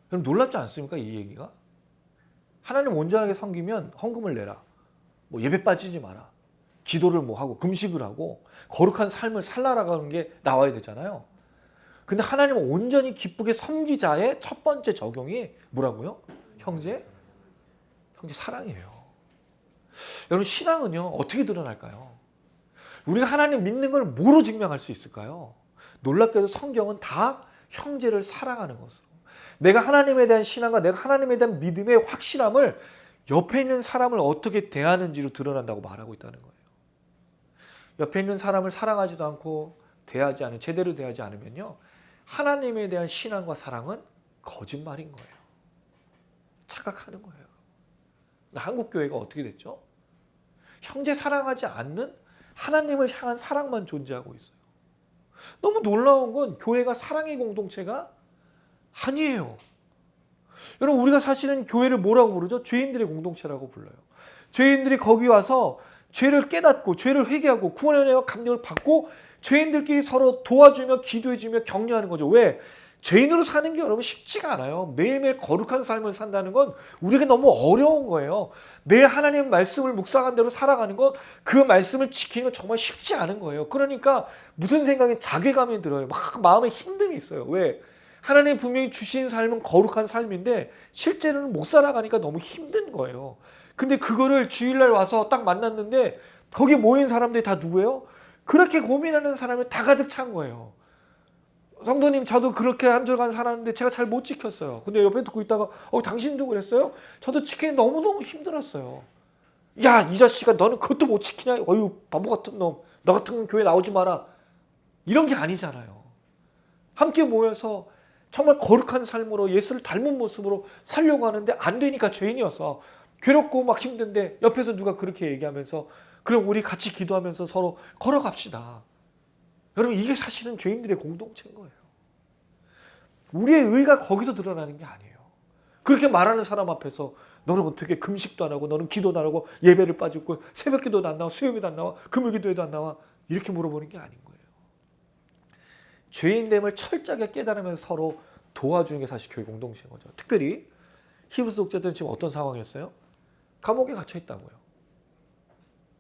그럼 놀랍지 않습니까? 이 얘기가? 하나님 온전하게 섬기면 헌금을 내라. 뭐 예배 빠지지 마라. 기도를 뭐 하고 금식을 하고 거룩한 삶을 살라라는 게 나와야 되잖아요. 근데 하나님을 온전히 기쁘게 섬기자의 첫 번째 적용이 뭐라고요? 형제 사랑이에요. 여러분 신앙은요 어떻게 드러날까요? 우리가 하나님 믿는 걸 뭐로 증명할 수 있을까요? 놀랍게도 성경은 다 형제를 사랑하는 것으로 내가 하나님에 대한 신앙과 내가 하나님에 대한 믿음의 확실함을 옆에 있는 사람을 어떻게 대하는지로 드러난다고 말하고 있다는 거예요. 옆에 있는 사람을 사랑하지도 않고 제대로 대하지 않으면요 하나님에 대한 신앙과 사랑은 거짓말인 거예요. 착각하는 거예요. 한국 교회가 어떻게 됐죠? 형제 사랑하지 않는 하나님을 향한 사랑만 존재하고 있어요. 너무 놀라운 건 교회가 사랑의 공동체가 아니에요. 여러분 우리가 사실은 교회를 뭐라고 부르죠? 죄인들의 공동체라고 불러요. 죄인들이 거기 와서 죄를 깨닫고 죄를 회개하고 구원의 은혜와 감격을 받고 죄인들끼리 서로 도와주며 기도해주며 격려하는 거죠. 왜? 죄인으로 사는 게 여러분 쉽지가 않아요. 매일매일 거룩한 삶을 산다는 건 우리에게 너무 어려운 거예요. 매일 하나님 말씀을 묵상한 대로 살아가는 것, 그 말씀을 지키는 건 정말 쉽지 않은 거예요. 그러니까 무슨 생각에 자괴감이 들어요. 막 마음에 힘듦이 있어요. 왜? 하나님 분명히 주신 삶은 거룩한 삶인데 실제로는 못 살아가니까 너무 힘든 거예요. 근데 그거를 주일날 와서 딱 만났는데 거기 모인 사람들이 다 누구예요? 그렇게 고민하는 사람이 다 가득 찬 거예요. 성도님 저도 그렇게 한 주간 살았는데 제가 잘 못 지켰어요. 근데 옆에 듣고 있다가 당신도 그랬어요? 저도 지키기 너무너무 힘들었어요. 야, 이 자식아 너는 그것도 못 지키냐? 어휴 바보 같은 놈. 너 같은 교회 나오지 마라. 이런 게 아니잖아요. 함께 모여서 정말 거룩한 삶으로 예수를 닮은 모습으로 살려고 하는데 안 되니까 죄인이어서 괴롭고 막 힘든데 옆에서 누가 그렇게 얘기하면서 그럼 우리 같이 기도하면서 서로 걸어갑시다. 여러분 이게 사실은 죄인들의 공동체인 거예요. 우리의 의가 거기서 드러나는 게 아니에요. 그렇게 말하는 사람 앞에서 너는 어떻게 금식도 안 하고 너는 기도도 안 하고 예배를 빠지고 새벽 기도도 안 나와 수요일도 안 나와 금요 기도에도 안 나와 이렇게 물어보는 게 아닌 거예요. 죄인됨을 철저하게 깨달으면서 서로 도와주는 게 사실 교회 공동체인 거죠. 특별히 히브리서 독자들은 지금 어떤 상황이었어요? 감옥에 갇혀 있다고요.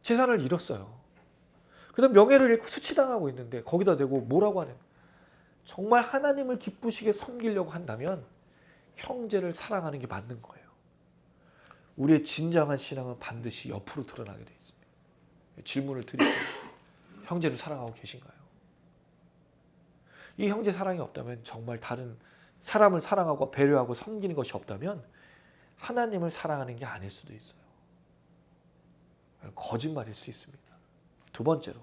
재산을 잃었어요. 그다음 명예를 잃고 수치당하고 있는데 거기다 대고 뭐라고 하는? 정말 하나님을 기쁘시게 섬기려고 한다면 형제를 사랑하는 게 맞는 거예요. 우리의 진정한 신앙은 반드시 옆으로 드러나게 돼 있습니다. 질문을 드릴게요. 형제를 사랑하고 계신가요? 이 형제 사랑이 없다면 정말 다른 사람을 사랑하고 배려하고 섬기는 것이 없다면 하나님을 사랑하는 게 아닐 수도 있어요. 거짓말일 수 있습니다. 두 번째로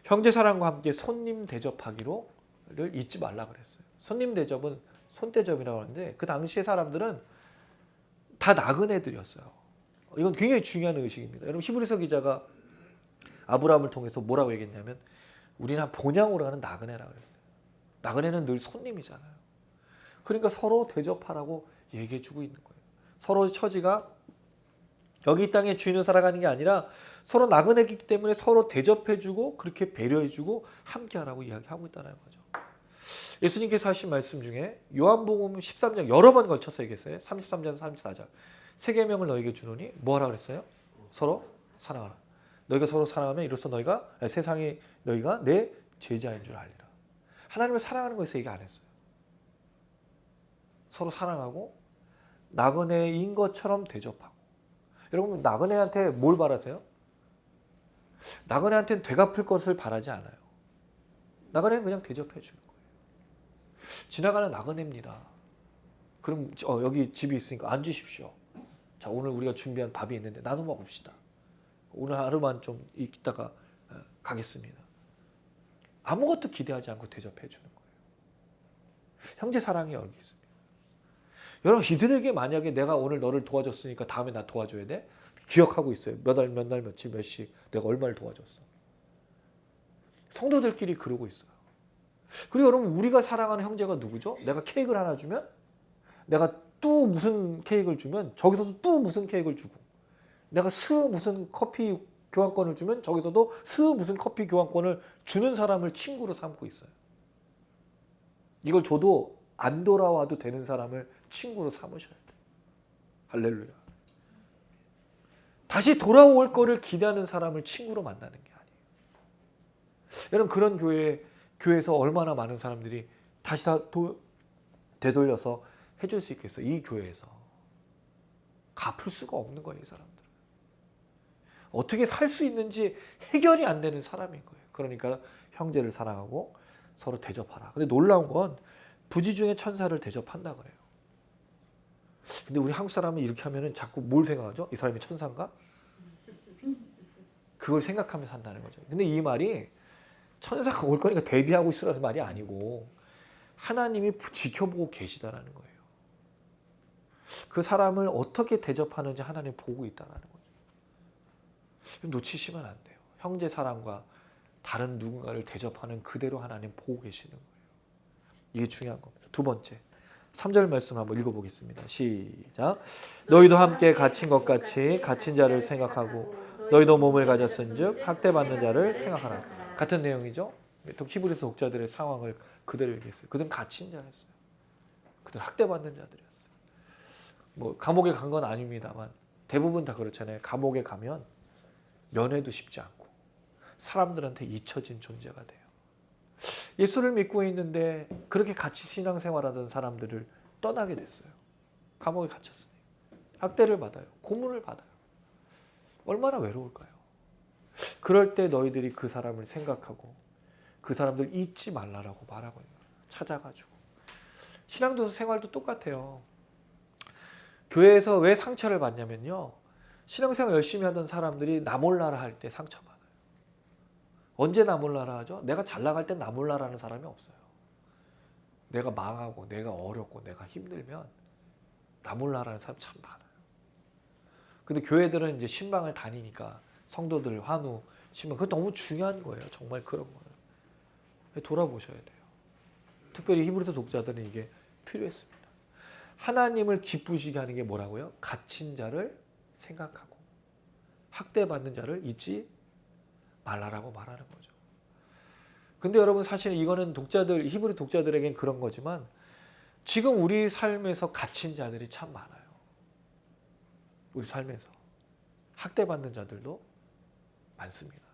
형제 사랑과 함께 손님 대접하기를 잊지 말라 그랬어요. 손님 대접은 손대접이라고 하는데 그 당시에 사람들은 다 나그네들이었어요. 이건 굉장히 중요한 의식입니다. 여러분 히브리서 기자가 아브라함을 통해서 뭐라고 얘기했냐면 우리는 본향으로 가는 나그네라고 했어요. 나그네는 늘 손님이잖아요. 그러니까 서로 대접하라고 얘기해주고 있는 거예요. 서로 처지가 여기 이 땅에 주인을 살아가는 게 아니라 서로 나그네이기 때문에 서로 대접해주고 그렇게 배려해주고 함께하라고 이야기하고 있다는 거죠. 예수님께서 하신 말씀 중에 요한복음 13장 여러 번 걸쳐서 얘기했어요. 33절, 34절. 세 계명을 너에게 주노니 뭐하라 그랬어요? 서로 사랑하라. 너희가 서로 사랑하면 이로써 세상에 너희가 내 제자인 줄 알리라. 하나님을 사랑하는 거에서 얘기 안 했어요. 서로 사랑하고 나그네인 것처럼 대접하고. 여러분 나그네한테 뭘 바라세요? 나그네한테는 되갚을 것을 바라지 않아요. 나그네는 그냥 대접해 주는 거예요. 지나가는 나그네입니다. 그럼 여기 집이 있으니까 앉으십시오. 자, 오늘 우리가 준비한 밥이 있는데 나눠 먹읍시다. 오늘 하루만 좀 있다가 가겠습니다. 아무것도 기대하지 않고 대접해 주는 거예요. 형제 사랑이 여기 있습니다. 여러분 이들에게 만약에 내가 오늘 너를 도와줬으니까 다음에 나 도와줘야 돼? 기억하고 있어요. 몇 월, 몇 날, 며칠, 몇 시 내가 얼마를 도와줬어. 성도들끼리 그러고 있어요. 그리고 여러분 우리가 사랑하는 형제가 누구죠? 내가 케이크를 하나 주면 내가 또 무슨 케이크를 주면 저기서도 또 무슨 케이크를 주고 내가 무슨 커피 교환권을 주면 저기서도 무슨 커피 교환권을 주는 사람을 친구로 삼고 있어요. 이걸 줘도 안 돌아와도 되는 사람을 친구로 삼으셔야 돼요. 할렐루야. 다시 돌아올 거를 기대하는 사람을 친구로 만나는 게 아니에요. 여러분 그런 교회에서 얼마나 많은 사람들이 다시 되돌려서 해줄 수 있겠어요. 이 교회에서. 갚을 수가 없는 거예요. 이 사람들은. 어떻게 살 수 있는지 해결이 안 되는 사람인 거예요. 그러니까 형제를 사랑하고 서로 대접하라. 근데 놀라운 건 부지 중에 천사를 대접한다 그래요. 근데 우리 한국 사람은 이렇게 하면은 자꾸 뭘 생각하죠? 이 사람이 천사인가? 그걸 생각하면서 산다는 거죠. 근데 이 말이 천사가 올 거니까 대비하고 있으라는 말이 아니고 하나님이 지켜보고 계시다라는 거예요. 그 사람을 어떻게 대접하는지 하나님 보고 있다는 거죠. 놓치시면 안 돼요. 형제 사랑과 다른 누군가를 대접하는 그대로 하나님 보고 계시는 거예요. 이게 중요한 겁니다. 두 번째 3절 말씀 한번 읽어보겠습니다. 시작. 너희도 함께 갇힌 것 같이 갇힌 자를 생각하고 너희도 몸을 가졌은즉 학대받는 자를 생각하라. 같은 내용이죠. 또 히브리서 독자들의 상황을 그대로 얘기했어요. 그들은 갇힌 자였어요. 그들은 학대받는 자들이었어요. 뭐 감옥에 간 건 아닙니다만 대부분 다 그렇잖아요. 감옥에 가면 면회도 쉽지 않고 사람들한테 잊혀진 존재가 돼요. 예수를 믿고 있는데 그렇게 같이 신앙생활하던 사람들을 떠나게 됐어요. 감옥에 갇혔으니 학대를 받아요. 고문을 받아요. 얼마나 외로울까요? 그럴 때 너희들이 그 사람을 생각하고 그 사람들 잊지 말라라고 말하고 있는 거예요. 찾아가지고. 신앙도 생활도 똑같아요. 교회에서 왜 상처를 받냐면요. 신앙생활 열심히 하던 사람들이 나 몰라라 할 때 상처받아요. 언제 나 몰라라 하죠? 내가 잘 나갈 땐 나 몰라라는 사람이 없어요. 내가 망하고 내가 어렵고 내가 힘들면 나 몰라라는 사람 참 많아요. 근데 교회들은 이제 신방을 다니니까 성도들 환우, 신방 그거 너무 중요한 거예요. 정말 그런 거예요. 돌아보셔야 돼요. 특별히 히브리서 독자들은 이게 필요했습니다. 하나님을 기쁘시게 하는 게 뭐라고요? 갇힌 자를 생각하고 학대받는 자를 잊지 말라라고 말하는 거죠. 근데 여러분 사실 이거는 히브리 독자들에겐 그런 거지만 지금 우리 삶에서 갇힌 자들이 참 많아요. 우리 삶에서 학대받는 자들도 많습니다.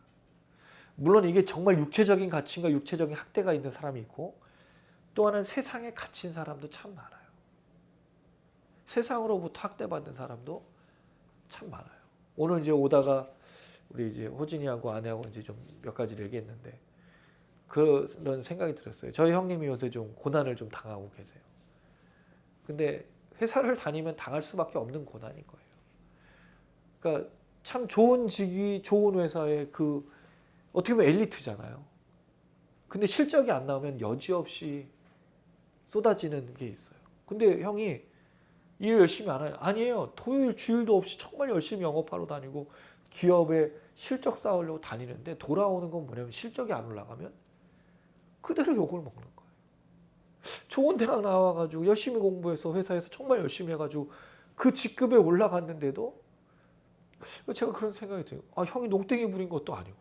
물론 이게 정말 육체적인 갇힘과 육체적인 학대가 있는 사람이 있고 또 하나는 세상에 갇힌 사람도 참 많아요. 세상으로부터 학대받는 사람도 참 많아요. 오늘 이제 오다가 우리 이제 호진이하고 아내하고 이제 좀 몇 가지를 얘기했는데 그런 생각이 들었어요. 저희 형님이 요새 좀 고난을 좀 당하고 계세요. 근데 회사를 다니면 당할 수밖에 없는 고난인 거예요. 그러니까 참 좋은 직위, 좋은 회사의 어떻게 보면 엘리트잖아요. 근데 실적이 안 나오면 여지없이 쏟아지는 게 있어요. 근데 형이 일 열심히 안 해요. 아니에요. 토요일, 주일도 없이 정말 열심히 영업하러 다니고 기업에 실적 쌓으려고 다니는데 돌아오는 건 뭐냐면 실적이 안 올라가면 그대로 욕을 먹는 거예요. 좋은 대학 나와가지고 열심히 공부해서 회사에서 정말 열심히 해가지고 그 직급에 올라갔는데도 제가 그런 생각이 들어요. 형이 농땡이 부린 것도 아니고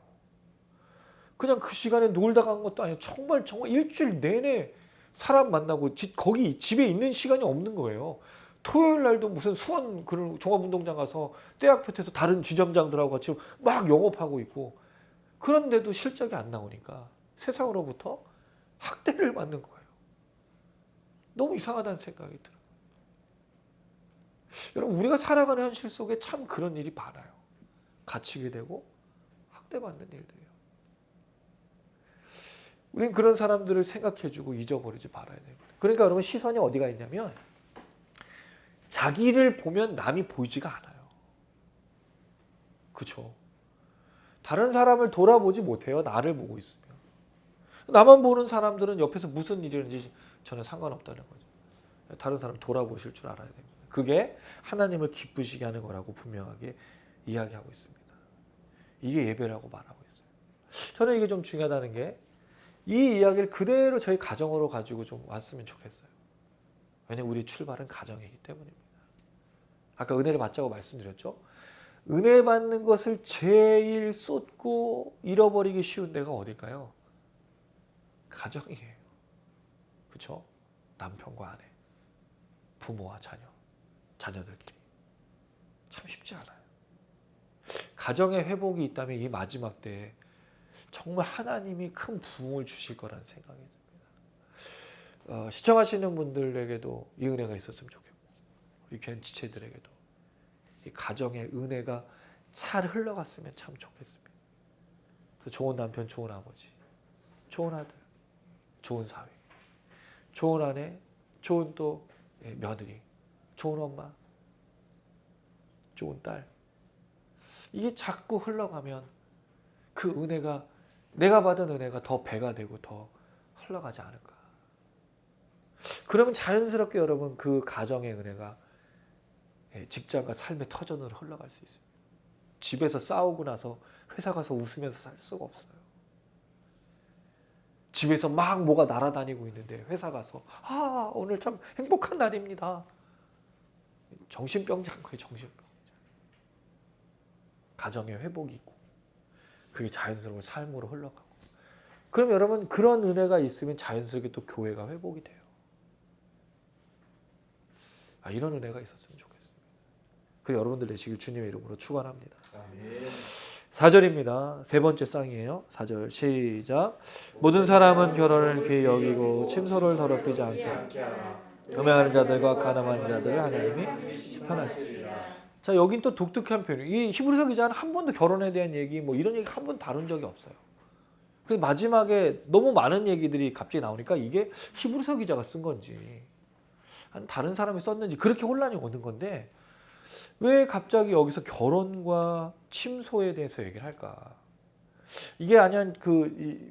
그냥 그 시간에 놀다 간 것도 아니고 정말 일주일 내내 사람 만나고 거기 집에 있는 시간이 없는 거예요. 토요일 날도 무슨 수원 그런 종합운동장 가서 떼약볕에서 다른 지점장들하고 같이 막 영업하고 있고 그런데도 실적이 안 나오니까 세상으로부터 학대를 받는 거예요. 너무 이상하다는 생각이 들어요. 여러분 우리가 살아가는 현실 속에 참 그런 일이 많아요. 갇히게 되고 학대받는 일들이에요. 우리는 그런 사람들을 생각해주고 잊어버리지 말아야 됩니다. 그러니까 여러분 시선이 어디가 있냐면 자기를 보면 남이 보이지가 않아요. 그렇죠? 다른 사람을 돌아보지 못해요. 나를 보고 있으면. 나만 보는 사람들은 옆에서 무슨 일이 있는지 전혀 상관없다는 거죠. 다른 사람 돌아보실 줄 알아야 됩니다. 그게 하나님을 기쁘시게 하는 거라고 분명하게 이야기하고 있습니다. 이게 예배라고 말하고 있어요. 저는 이게 좀 중요하다는 게 이 이야기를 그대로 저희 가정으로 가지고 좀 왔으면 좋겠어요. 왜냐하면 우리 출발은 가정이기 때문입니다. 아까 은혜를 받자고 말씀드렸죠. 은혜 받는 것을 제일 쏟고 잃어버리기 쉬운 데가 어딜까요? 가정이에요. 그렇죠? 남편과 아내, 부모와 자녀, 자녀들끼리. 참 쉽지 않아요. 가정의 회복이 있다면 이 마지막 때에 정말 하나님이 큰 부흥을 주실 거라는 생각이 듭니다. 시청하시는 분들에게도 이 은혜가 있었으면 좋겠고 우리 귀한 지체들에게도 이 가정의 은혜가 잘 흘러갔으면 참 좋겠습니다. 좋은 남편, 좋은 아버지, 좋은 아들, 좋은 사위, 좋은 아내, 좋은 또 며느리, 좋은 엄마, 좋은 딸. 이게 자꾸 흘러가면 그 은혜가 내가 받은 은혜가 더 배가 되고 더 흘러가지 않을까. 그러면 자연스럽게 여러분 그 가정의 은혜가 직장과 삶의 터전으로 흘러갈 수 있습니다. 집에서 싸우고 나서 회사 가서 웃으면서 살 수가 없어요. 집에서 막 뭐가 날아다니고 있는데 회사 가서 오늘 참 행복한 날입니다. 정신병자인 거예요. 정신병자. 가정의 회복이 있고 그게 자연스러운 삶으로 흘러가고 그럼 여러분 그런 은혜가 있으면 자연스럽게 또 교회가 회복이 돼요. 이런 은혜가 있었으면 좋겠습니다. 그래서 여러분들 되시길 주님의 이름으로 축원합니다. 4절입니다. 세 번째 쌍이에요. 4절 시작. 모든 사람은 결혼을 귀히 여기고 침소를 더럽히지 않게 음행하는 자들과 가늠하는 자들을 하나님이 시편하시리라. 자, 여긴 또 독특한 표현이에요. 이 히브리서 기자는 한 번도 결혼에 대한 얘기 뭐 이런 얘기 한 번 다룬 적이 없어요. 그래서 마지막에 너무 많은 얘기들이 갑자기 나오니까 이게 히브리서 기자가 쓴 건지 다른 사람이 썼는지 그렇게 혼란이 오는 건데 왜 갑자기 여기서 결혼과 침소에 대해서 얘기를 할까? 이게 아니면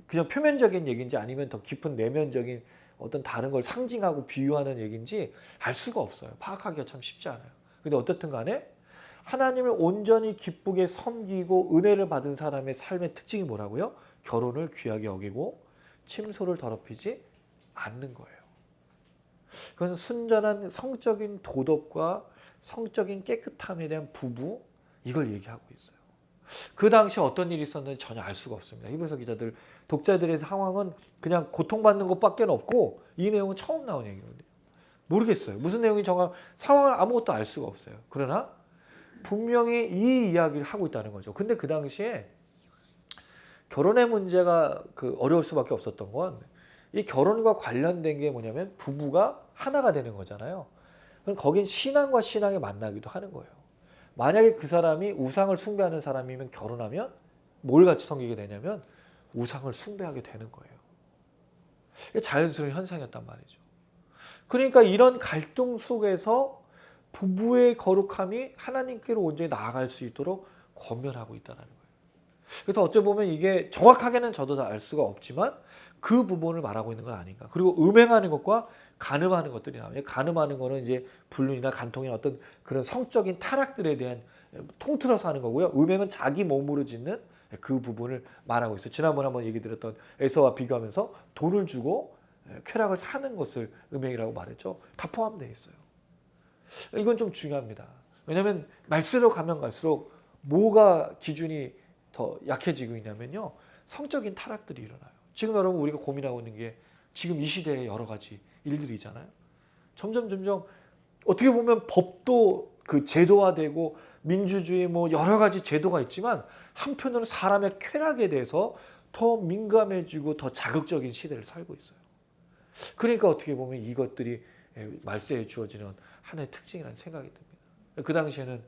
그냥 표면적인 얘기인지 아니면 더 깊은 내면적인 어떤 다른 걸 상징하고 비유하는 얘기인지 알 수가 없어요. 파악하기가 참 쉽지 않아요. 근데 어떻든 간에 하나님을 온전히 기쁘게 섬기고 은혜를 받은 사람의 삶의 특징이 뭐라고요? 결혼을 귀하게 여기고 침소를 더럽히지 않는 거예요. 그건 순전한 성적인 도덕과 성적인 깨끗함에 대한 부부 이걸 얘기하고 있어요. 그 당시에 어떤 일이 있었는지 전혀 알 수가 없습니다. 히브리서 기자들 독자들의 상황은 그냥 고통받는 것밖에 없고 이 내용은 처음 나온 얘기거든요. 모르겠어요. 무슨 내용이 정확 상황을 아무것도 알 수가 없어요. 그러나 분명히 이 이야기를 하고 있다는 거죠. 근데 그 당시에 결혼의 문제가 어려울 수밖에 없었던 건 이 결혼과 관련된 게 뭐냐면 부부가 하나가 되는 거잖아요. 그럼 거긴 신앙과 신앙이 만나기도 하는 거예요. 만약에 그 사람이 우상을 숭배하는 사람이면 결혼하면 뭘 같이 섬기게 되냐면 우상을 숭배하게 되는 거예요. 이게 자연스러운 현상이었단 말이죠. 그러니까 이런 갈등 속에서 부부의 거룩함이 하나님께로 온전히 나아갈 수 있도록 권면하고 있다는 거예요. 그래서 어찌 보면 이게 정확하게는 저도 다 알 수가 없지만 그 부분을 말하고 있는 건 아닌가. 그리고 음행하는 것과 간음하는 것들이 나와요. 간음하는 거는 이제 불륜이나 간통이나 어떤 그런 성적인 타락들에 대한 통틀어서 하는 거고요. 음행은 자기 몸으로 짓는 그 부분을 말하고 있어요. 지난번에 한번 얘기 드렸던 에서와 비교하면서 돈을 주고 쾌락을 사는 것을 음행이라고 말했죠. 다 포함되어 있어요. 이건 좀 중요합니다. 왜냐하면 말씀으로 가면 갈수록 뭐가 기준이 더 약해지고 있냐면요. 성적인 타락들이 일어나요. 지금 여러분 우리가 고민하고 있는 게 지금 이 시대의 여러 가지 일들이잖아요. 점점 어떻게 보면 법도 그 제도화되고 민주주의 뭐 여러 가지 제도가 있지만 한편으로는 사람의 쾌락에 대해서 더 민감해지고 더 자극적인 시대를 살고 있어요. 그러니까 어떻게 보면 이것들이 말세에 주어지는 하나의 특징이라는 생각이 듭니다. 그 당시에는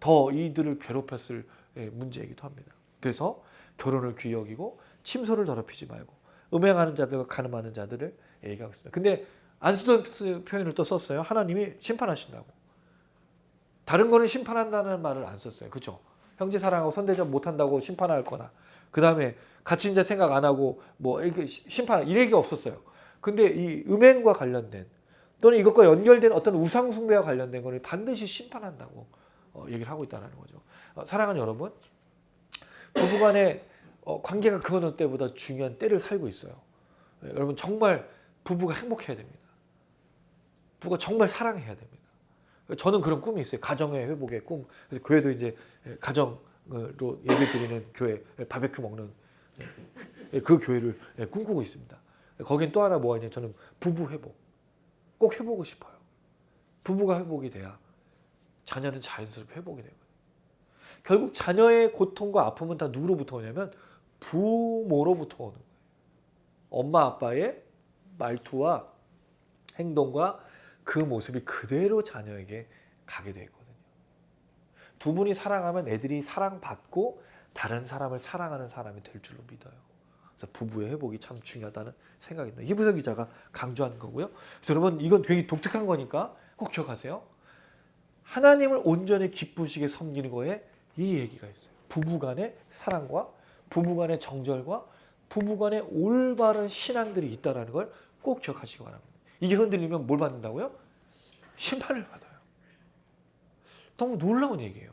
더 이들을 괴롭혔을 문제이기도 합니다. 그래서 결혼을 귀히 여기고 침소를 더럽히지 말고 음행하는 자들과 간음하는 자들을 얘기하고 있습니다. 근데 안스도스 표현을 또 썼어요. 하나님이 심판하신다고. 다른 거는 심판한다는 말을 안 썼어요. 그렇죠? 형제 사랑하고 선대접 못한다고 심판할 거나 그 다음에 갇힌 자 생각 안 하고 뭐 이렇게 심판 이 얘기가 없었어요. 근데 이 음행과 관련된 또는 이것과 연결된 어떤 우상 숭배와 관련된 거는 반드시 심판한다고 얘기를 하고 있다는 거죠. 사랑하는 여러분, 부부간의 관계가 그 어느 때보다 중요한 때를 살고 있어요. 여러분 정말 부부가 행복해야 됩니다. 부부가 정말 사랑해야 됩니다. 저는 그런 꿈이 있어요. 가정의 회복의 꿈. 그래서 교회도 이제 가정으로 예배 드리는 교회, 바베큐 먹는 그 교회를 꿈꾸고 있습니다. 거긴 또 하나 뭐가 있냐면 저는 부부 회복. 꼭 해보고 싶어요. 부부가 회복이 돼야 자녀는 자연스럽게 회복이 되거든요. 결국 자녀의 고통과 아픔은 다 누구로부터 오냐면 부모로부터 오는 거예요. 엄마 아빠의 말투와 행동과 그 모습이 그대로 자녀에게 가게 되어 있거든요. 두 분이 사랑하면 애들이 사랑받고 다른 사람을 사랑하는 사람이 될 줄로 믿어요. 그래서 부부의 회복이 참 중요하다는 생각이 듭니다. 히브리서 기자가 강조한 거고요. 그래서 여러분 이건 되게 독특한 거니까 꼭 기억하세요. 하나님을 온전히 기쁘시게 섬기는 거에 이 얘기가 있어요. 부부간의 사랑과 부부간의 정절과 부부간의 올바른 신앙들이 있다는 걸 꼭 기억하시기 바랍니다. 이게 흔들리면 뭘 받는다고요? 심판을 받아요. 너무 놀라운 얘기예요.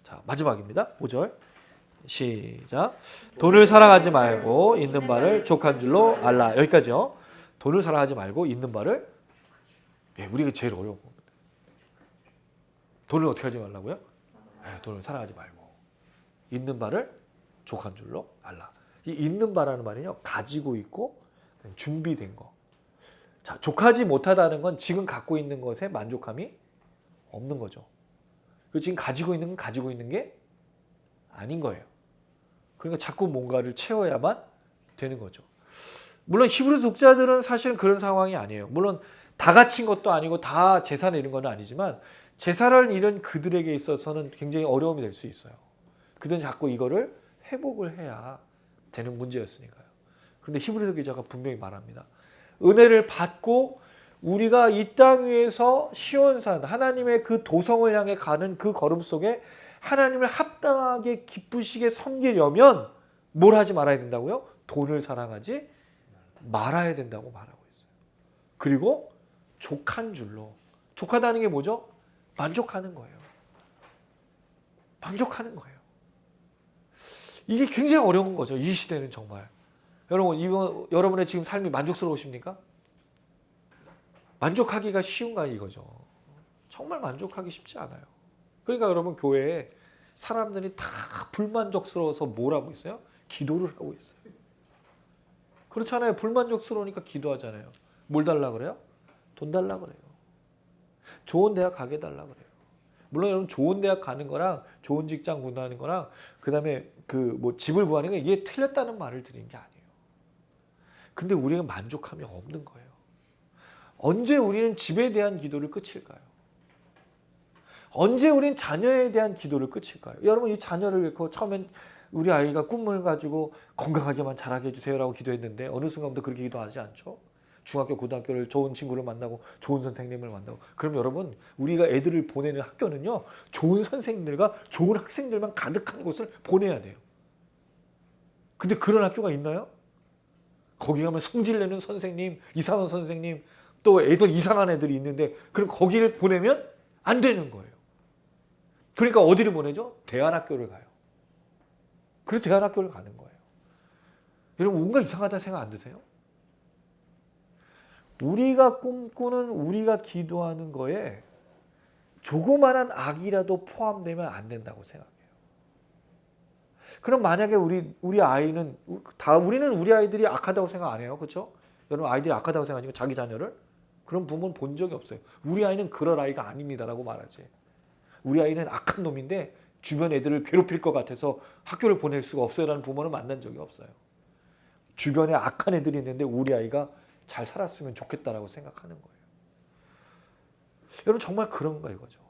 자, 마지막입니다. 5절 시작. 돈을 사랑하지 말고 있는 바를 족한 줄로 알라. 여기까지요. 돈을 사랑하지 말고 있는 바를 우리가 제일 어려운 겁니다. 돈을 어떻게 하지 말라고요? 돈을 사랑하지 말고 있는 바를 족한 줄로 알라. 이 있는 바라는 말은요, 가지고 있고 준비된 거. 자, 족하지 못하다는 건 지금 갖고 있는 것에 만족함이 없는 거죠. 지금 가지고 있는 건 가지고 있는 게 아닌 거예요. 그러니까 자꾸 뭔가를 채워야만 되는 거죠. 물론 히브리 독자들은 사실은 그런 상황이 아니에요. 물론 다 갖춘 것도 아니고 다 재산을 잃은 건 아니지만 재산을 잃은 그들에게 있어서는 굉장히 어려움이 될 수 있어요. 그들은 자꾸 이거를 회복을 해야 되는 문제였으니까요. 그런데 히브리서 기자가 분명히 말합니다. 은혜를 받고 우리가 이 땅 위에서 시온산 하나님의 그 도성을 향해 가는 그 걸음 속에 하나님을 합당하게 기쁘시게 섬기려면 뭘 하지 말아야 된다고요? 돈을 사랑하지 말아야 된다고 말하고 있어요. 그리고 족한 줄로. 족하다는 게 뭐죠? 만족하는 거예요. 만족하는 거예요. 이게 굉장히 어려운 거죠. 이 시대는 정말. 여러분, 여러분의 지금 삶이 만족스러우십니까? 만족하기가 쉬운가 이거죠. 정말 만족하기 쉽지 않아요. 그러니까 여러분 교회에 사람들이 다 불만족스러워서 뭘 하고 있어요? 기도를 하고 있어요. 그렇잖아요. 불만족스러우니까 기도하잖아요. 뭘 달라 그래요? 돈 달라 그래요. 좋은 대학 가게 달라 그래요. 물론 여러분 좋은 대학 가는 거랑 좋은 직장 구하는 거랑 그다음에 그 뭐 집을 구하는 게 이게 틀렸다는 말을 드린 게 아니에요. 근데 우리가 만족함이 없는 거예요. 언제 우리는 집에 대한 기도를 끝일까요? 언제 우리는 자녀에 대한 기도를 끝일까요? 여러분 이 자녀를 잃고 처음엔 우리 아이가 꿈을 가지고 건강하게만 자라게 해주세요라고 기도했는데 어느 순간부터 그렇게 기도하지 않죠? 중학교, 고등학교를 좋은 친구를 만나고 좋은 선생님을 만나고 그럼 여러분 우리가 애들을 보내는 학교는요 좋은 선생님들과 좋은 학생들만 가득한 곳을 보내야 돼요. 근데 그런 학교가 있나요? 거기 가면 성질내는 선생님, 이상한 선생님 또 애들 이상한 애들이 있는데 그럼 거기를 보내면 안 되는 거예요. 그러니까 어디를 보내죠? 대안학교를 가요. 그래서 대안학교를 가는 거예요. 여러분 뭔가 이상하다는 생각 안 드세요? 우리가 꿈꾸는 우리가 기도하는 거에 조그마한 악이라도 포함되면 안 된다고 생각해요. 그럼 만약에 우리 아이는 우리는 우리 아이들이 악하다고 생각 안 해요, 그렇죠? 여러분 아이들이 악하다고 생각하니까 자기 자녀를 그런 부모는 본 적이 없어요. 우리 아이는 그럴 아이가 아닙니다라고 말하지. 우리 아이는 악한 놈인데 주변 애들을 괴롭힐 것 같아서 학교를 보낼 수가 없어요라는 부모는 만난 적이 없어요. 주변에 악한 애들이 있는데 우리 아이가 잘 살았으면 좋겠다라고 생각하는 거예요. 여러분 정말 그런가 이거죠.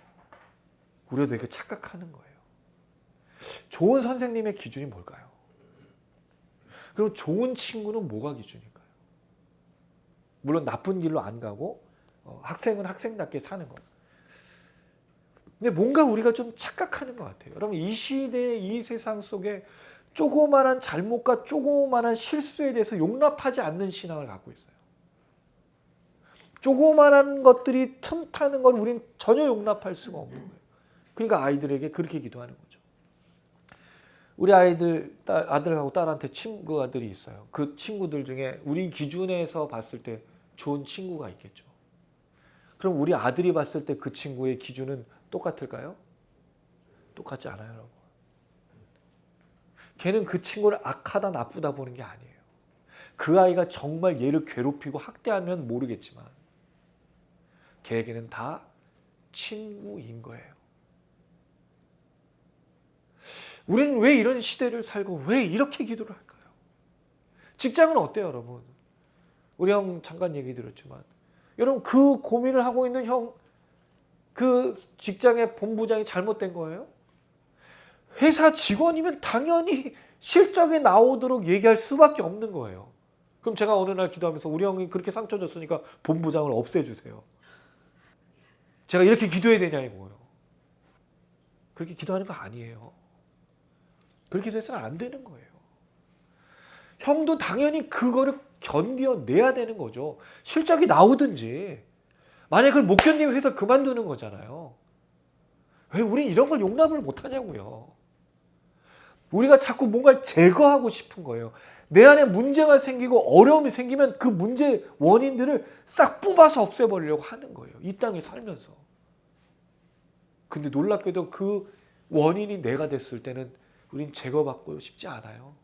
우리가 되게 착각하는 거예요. 좋은 선생님의 기준이 뭘까요? 그리고 좋은 친구는 뭐가 기준일까요? 물론 나쁜 길로 안 가고 학생은 학생답게 사는 것. 근데 뭔가 우리가 좀 착각하는 것 같아요. 여러분 이 시대 이 세상 속에 조그마한 잘못과 조그마한 실수에 대해서 용납하지 않는 신앙을 갖고 있어요. 조그마한 것들이 틈타는 걸 우리는 전혀 용납할 수가 없는 거예요. 그러니까 아이들에게 그렇게 기도하는 거죠. 우리 아들하고 딸한테 친구들이 있어요. 그 친구들 중에 우리 기준에서 봤을 때 좋은 친구가 있겠죠. 그럼 우리 아들이 봤을 때 그 친구의 기준은 똑같을까요? 똑같지 않아요, 여러분. 걔는 그 친구를 악하다 나쁘다 보는 게 아니에요. 그 아이가 정말 얘를 괴롭히고 학대하면 모르겠지만 걔에게는 다 친구인 거예요. 우리는 왜 이런 시대를 살고 왜 이렇게 기도를 할까요? 직장은 어때요, 여러분? 우리 형 잠깐 얘기 드렸지만 여러분 그 고민을 하고 있는 형 그 직장의 본부장이 잘못된 거예요? 회사 직원이면 당연히 실적에 나오도록 얘기할 수밖에 없는 거예요. 그럼 제가 어느 날 기도하면서 우리 형이 그렇게 상처 줬으니까 본부장을 없애주세요. 제가 이렇게 기도해야 되냐 이거예요. 그렇게 기도하는 거 아니에요. 그렇게 해서는 안 되는 거예요. 형도 당연히 그거를 견뎌내야 되는 거죠. 실적이 나오든지. 만약에 그걸 못 견디면 회사 그만두는 거잖아요. 왜 우린 이런 걸 용납을 못하냐고요. 우리가 자꾸 뭔가를 제거하고 싶은 거예요. 내 안에 문제가 생기고 어려움이 생기면 그 문제의 원인들을 싹 뽑아서 없애버리려고 하는 거예요. 이 땅에 살면서. 근데 놀랍게도 그 원인이 내가 됐을 때는 우린 제거받고 싶지 않아요.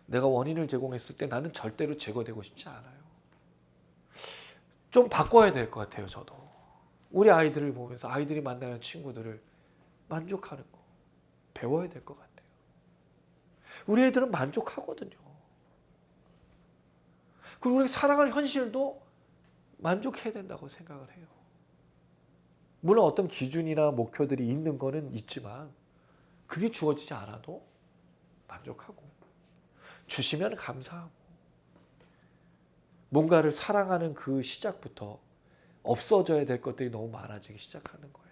내가 원인을 제공했을 때 나는 절대로 제거되고 싶지 않아요. 좀 바꿔야 될 것 같아요, 저도. 우리 아이들을 보면서 아이들이 만나는 친구들을 만족하는 거 배워야 될 것 같아요. 우리 애들은 만족하거든요. 그리고 우리 살아가는 현실도 만족해야 된다고 생각을 해요. 물론 어떤 기준이나 목표들이 있는 거는 있지만 그게 주어지지 않아도 만족하고 주시면 감사하고 뭔가를 사랑하는 그 시작부터 없어져야 될 것들이 너무 많아지기 시작하는 거예요.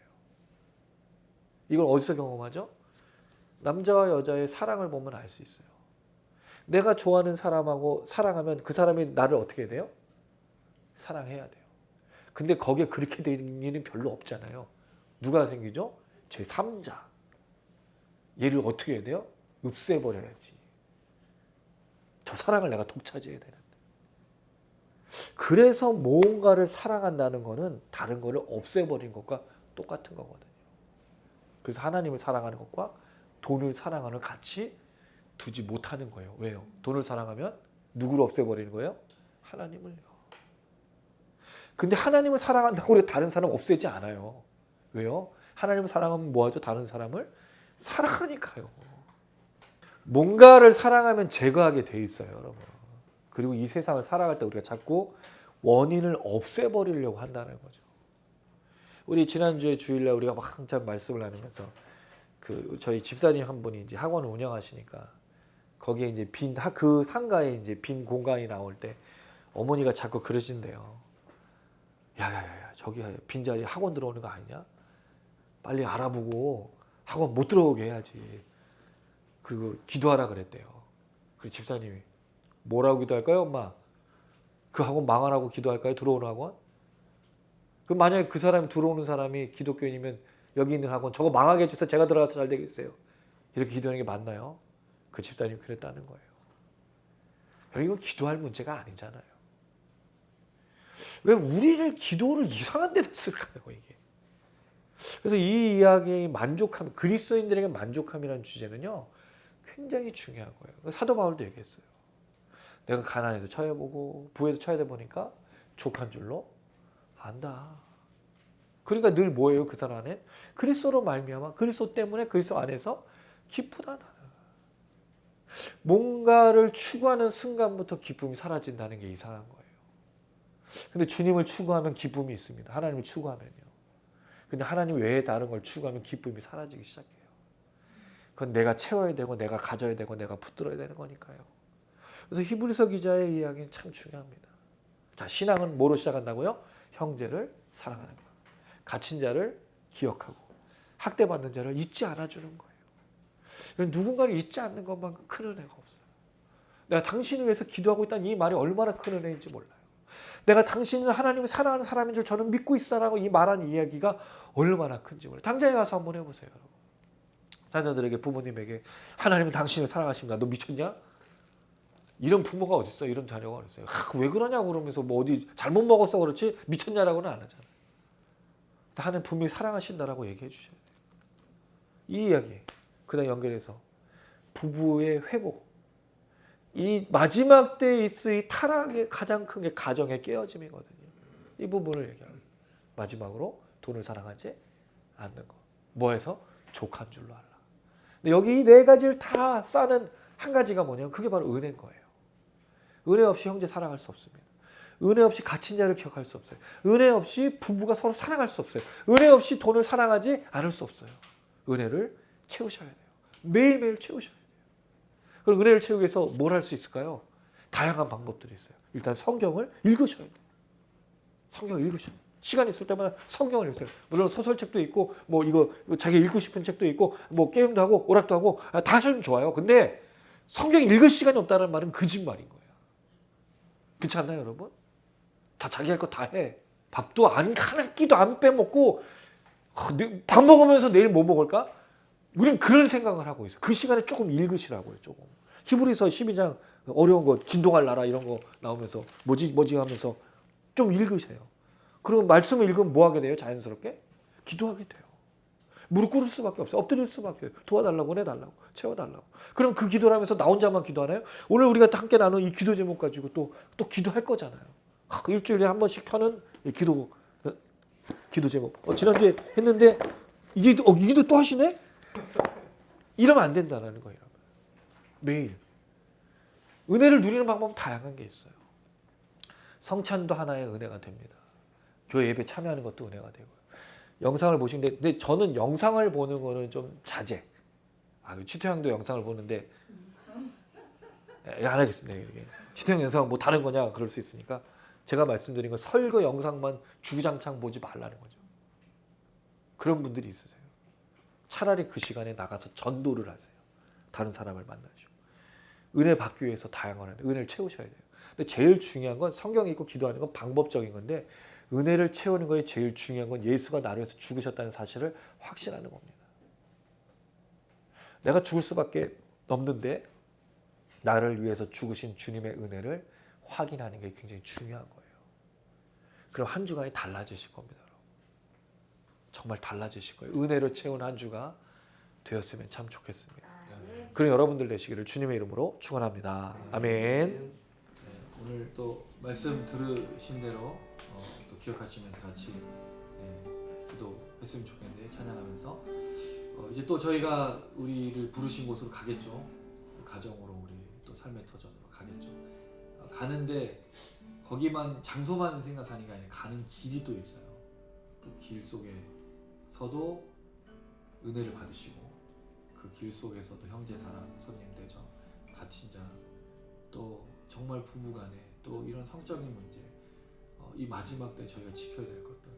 이걸 어디서 경험하죠? 남자와 여자의 사랑을 보면 알 수 있어요. 내가 좋아하는 사람하고 사랑하면 그 사람이 나를 어떻게 해야 돼요? 사랑해야 돼요. 근데 거기에 그렇게 되는 일은 별로 없잖아요. 누가 생기죠? 제3자. 얘를 어떻게 해야 돼요? 없애버려야지. 저 사랑을 내가 독차지해야 되는데. 그래서 뭔가를 사랑한다는 거는 다른 거를 없애버린 것과 똑같은 거거든요. 그래서 하나님을 사랑하는 것과 돈을 사랑하는 같이 두지 못하는 거예요. 왜요? 돈을 사랑하면 누구를 없애버리는 거예요? 하나님을요. 근데 하나님을 사랑한다고 우리 다른 사람 없애지 않아요. 왜요? 하나님을 사랑하면 뭐하죠? 다른 사람을 사랑하니까요. 뭔가를 사랑하면 제거하게 돼 있어요, 여러분. 그리고 이 세상을 살아갈 때 우리가 자꾸 원인을 없애버리려고 한다는 거죠. 우리 지난주에 주일날 우리가 막 한참 말씀을 나누면서 저희 집사님 한 분이 이제 학원을 운영하시니까 거기에 이제 그 상가에 이제 빈 공간이 나올 때 어머니가 자꾸 그러신대요. 야야야, 저기 빈자리 학원 들어오는 거 아니냐? 빨리 알아보고 학원 못 들어오게 해야지. 그리고 기도하라 그랬대요. 그리고 집사님이 뭐라고 기도할까요, 엄마? 그 학원 망하라고 기도할까요? 들어오는 학원? 그럼 만약에 그 사람이 들어오는 사람이 기독교인이면 여기 있는 학원 저거 망하게 해주세요. 제가 들어가서 잘 되겠어요. 이렇게 기도하는 게 맞나요? 그 집사님이 그랬다는 거예요. 이건 기도할 문제가 아니잖아요. 왜 우리를 기도를 이상한 데다 쓸까요, 이게? 그래서 이 이야기의 만족함, 그리스도인들에게 만족함이라는 주제는요, 굉장히 중요한 거예요. 사도 바울도 얘기했어요. 내가 가난에도 처해보고 부에도 처해다 보니까 족한 줄로 안다. 그러니까 늘 뭐예요? 그 사람 안에 그리스도로 말미암아 그리스도 때문에 그리스도 안에서 기쁘다 나는. 뭔가를 추구하는 순간부터 기쁨이 사라진다는 게 이상한 거예요. 근데 주님을 추구하면 기쁨이 있습니다. 하나님을 추구하면요. 근데 하나님 외에 다른 걸 추구하면 기쁨이 사라지기 시작해요. 그건 내가 채워야 되고 내가 가져야 되고 내가 붙들어야 되는 거니까요. 그래서 히브리서 기자의 이야기는 참 중요합니다. 자, 신앙은 뭐로 시작한다고요? 형제를 사랑하는 것. 갇힌 자를 기억하고 학대받는 자를 잊지 않아주는 거예요. 누군가를 잊지 않는 것만큼 큰 은혜가 없어요. 내가 당신을 위해서 기도하고 있다는 이 말이 얼마나 큰 은혜인지 몰라요. 내가 당신은 하나님을 사랑하는 사람인 줄 저는 믿고 있어라고 이 말한 이야기가 얼마나 큰지 몰라요. 당장에 가서 한번 해보세요. 여러분. 자녀들에게 부모님에게 하나님은 당신을 사랑하십니다. 너 미쳤냐? 이런 부모가 어디 있어요? 이런 자녀가 어디 있어요? 왜 그러냐고 그러면서 뭐 어디 잘못 먹었어 그렇지 미쳤냐라고는 안 하잖아요. 하나님 분명히 사랑하신다라고 얘기해 주셔야 돼요. 이 이야기 그다음 연결해서 부부의 회복. 이 마지막 때에 있을 이 타락의 가장 큰 게 가정의 깨어짐이거든요. 이 부분을 얘기합니다. 마지막으로 돈을 사랑하지 않는 것. 뭐해서? 족한 줄로 알라. 근데 여기 이 네 가지를 다 싸는 한 가지가 뭐냐면 그게 바로 은혜인 거예요. 은혜 없이 형제 사랑할 수 없습니다. 은혜 없이 갇힌 자를 기억할 수 없어요. 은혜 없이 부부가 서로 사랑할 수 없어요. 은혜 없이 돈을 사랑하지 않을 수 없어요. 은혜를 채우셔야 돼요. 매일매일 채우셔야 돼요. 그럼 은혜를 채우기 위해서 뭘 할 수 있을까요? 다양한 방법들이 있어요. 일단 성경을 읽으셔야 돼요. 성경을 읽으셔야 돼요. 시간 있을 때마다 성경을 읽으세요. 물론 소설책도 있고 뭐 이거 자기 읽고 싶은 책도 있고 뭐 게임도 하고 오락도 하고 다 하시면 좋아요. 근데 성경 읽을 시간이 없다는 말은 거짓말인 거예요. 그렇지 않나요, 여러분? 다 자기 할 거 다 해. 밥도 한 끼도 안 빼먹고 밥 먹으면서 내일 뭐 먹을까? 우린 그런 생각을 하고 있어요. 그 시간에 조금 읽으시라고요. 조금. 히브리서 12장 어려운 거 진동할 나라 이런 거 나오면서 뭐지 하면서 좀 읽으세요. 그리고 말씀을 읽으면 뭐 하게 돼요? 자연스럽게? 기도하게 돼요. 무릎 꿇을 수밖에 없어요. 엎드릴 수밖에 없어요. 도와달라고, 은혜달라고, 채워달라고. 그럼 그 기도를 하면서 나 혼자만 기도하나요? 오늘 우리가 함께 나눈 이 기도 제목 가지고 또 기도할 거잖아요. 일주일에 한 번씩 펴는 기도 제목. 지난주에 했는데 이 기도 또 하시네? 이러면 안 된다는 거예요. 매일. 은혜를 누리는 방법은 다양한 게 있어요. 성찬도 하나의 은혜가 됩니다. 교회 예배 참여하는 것도 은혜가 되고요. 영상을 보시는데 근데 저는 영상을 보는 거는 좀 자제. 치토형도 영상을 보는데 안 하겠습니다. 치토형 영상 뭐 다른 거냐 그럴 수 있으니까 제가 말씀드린 건 설교 영상만 주구장창 보지 말라는 거죠. 그런 분들이 있으세요. 차라리 그 시간에 나가서 전도를 하세요. 다른 사람을 만나시고. 은혜 받기 위해서 다양한 은혜를 채우셔야 돼요. 근데 제일 중요한 건 성경 읽고 기도하는 건 방법적인 건데 은혜를 채우는 거에 제일 중요한 건 예수가 나를 위해서 죽으셨다는 사실을 확신하는 겁니다. 내가 죽을 수밖에 없는데 나를 위해서 죽으신 주님의 은혜를 확인하는 게 굉장히 중요한 거예요. 그럼 한 주간이 달라지실 겁니다. 정말 달라지실 거예요. 은혜로 채운 한 주가 되었으면 참 좋겠습니다. 그런 여러분들 되시기를 주님의 이름으로 축원합니다. 아멘. 네, 오늘 또 말씀 들으신 대로 또 기억하시면서 같이 기도했으면 좋겠는데 찬양하면서 이제 또 저희가 우리를 부르신 곳으로 가겠죠. 가정으로 우리 또 삶의 터전으로 가겠죠. 가는데 거기만 장소만 생각하는 게 아니라 가는 길이 또 있어요. 또 길 속에서도 은혜를 받으시고 그 길 속에서도 형제 사랑, 손님 대접, 다친 자, 또 정말 부부간에 또 이런 성적인 문제, 이 마지막 때 저희가 지켜야 될 것들,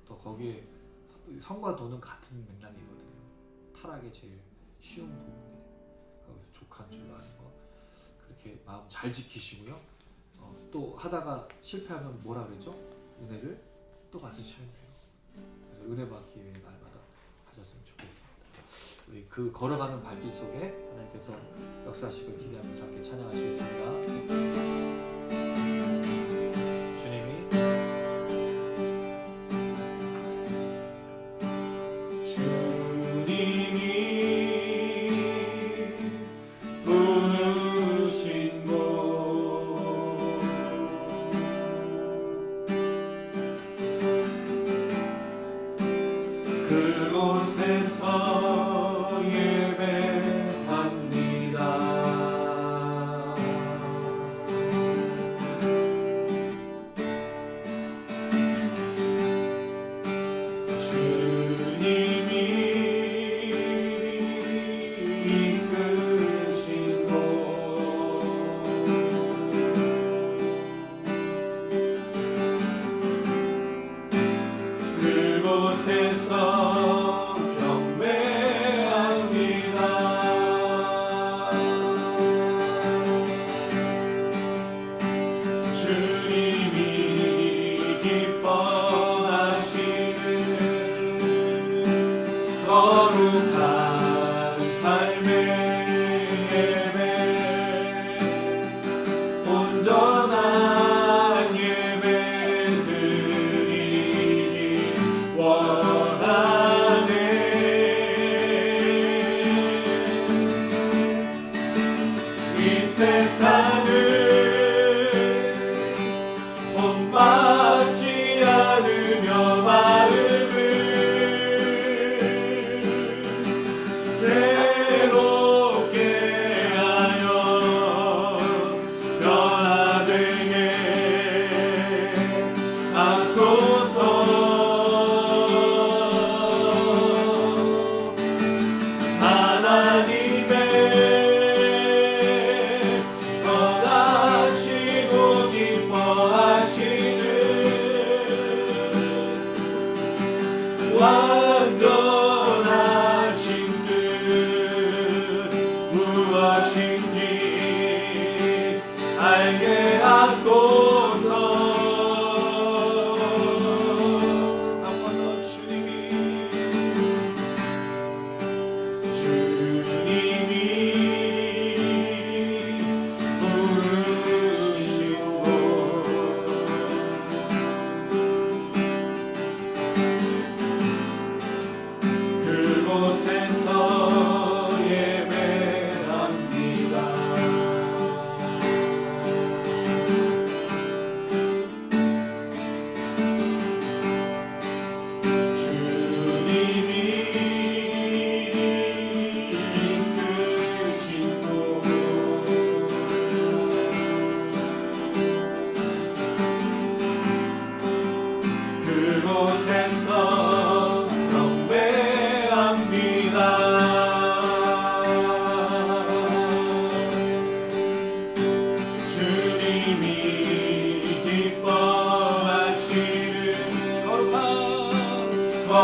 또 거기에 성과 도는 같은 맥락이거든요. 타락의 제일 쉬운 부분이에요. 거기서 족한 줄 아는 거 그렇게 마음 잘 지키시고요. 또 하다가 실패하면 뭐라 그러죠? 은혜를 또 받으시면 돼요. 그래서 은혜 받기 위해 날마다 하셨으면 좋겠습니다. 우리 그 걸어가는 발길 속에 하나님께서 역사하시길 기대하면서 함께 찬양하시겠습니다. 주님이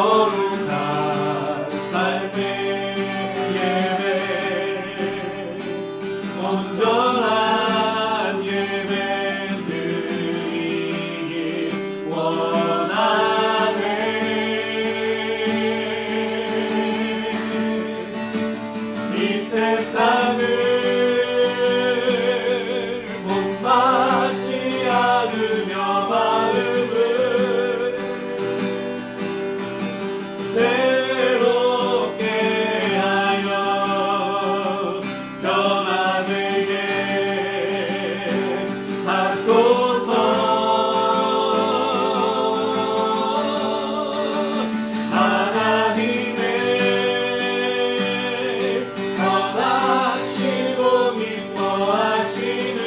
거룩한 삶의 예배 온전한 예배 드리기 원하네. 이 세상을 못 맞지 않으며 마음을 새롭게 하여 변화되게 하소서. 하나님의 선하시고 기뻐하시는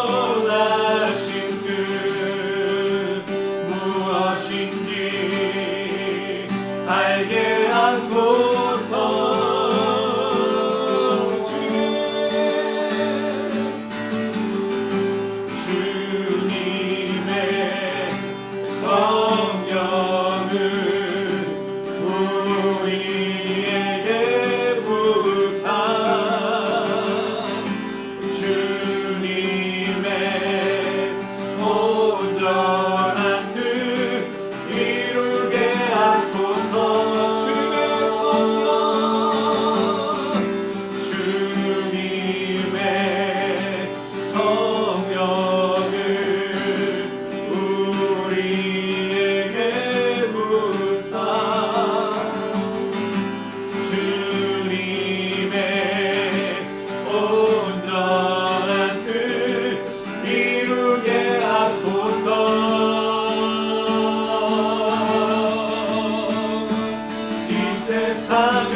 완전하신 뜻 무엇인지 알게 하소서. 주님의 성령은 우리에게 부사 주님의 온전한 뜻 이루게 하소서. 주님의 성령 주님의 성령을 우리에게 부사 주님의 온전한 뜻 이루게 하소서. 이 세상을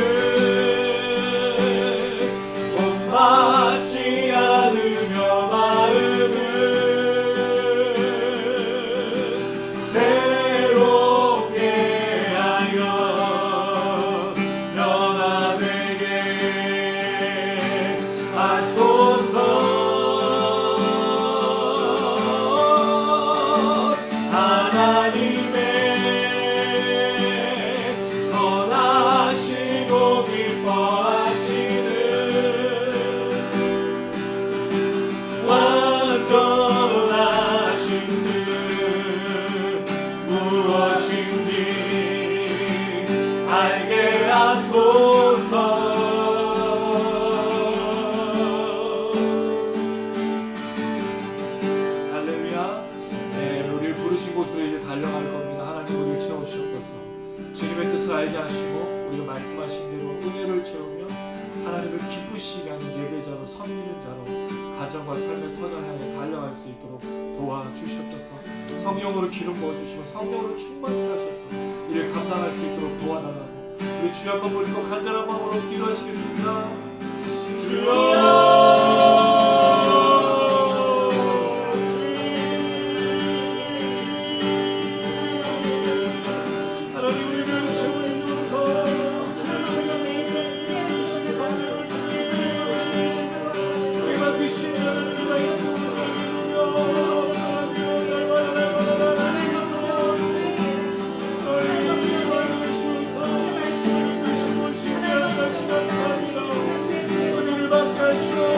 못 맞지 않으며 마음을 새롭게 하여 변화되게 하소서. 하나님의 선하시고 기뻐하시는 완전하신 뜻 무엇인지 알게 하소서. 할렐루야. 네, 우리를 부르신 곳으로 이제 달려갈 겁니다. 하나님 우리를 채우시옵소서. 주님의 뜻을 알게 하시고 우리가 말씀하신 대로 은혜를 채우며 하나님을 기쁘시게 하는 예배자로 섬기는 자로 가정과 삶의 터전 향해 달려갈 수 있도록 도와주시옵소서. 성령으로 기름 부어주시고 성령으로 충만히 하셔서 이를 감당할 수 있도록 도와달라고 우리 주여 한번 부르고 간절한 마음으로 기도하시겠습니다. 하나님 우리를 채워주소서. 우리가 귀신이 하나님과 예수님을 은혜를 받게 하시고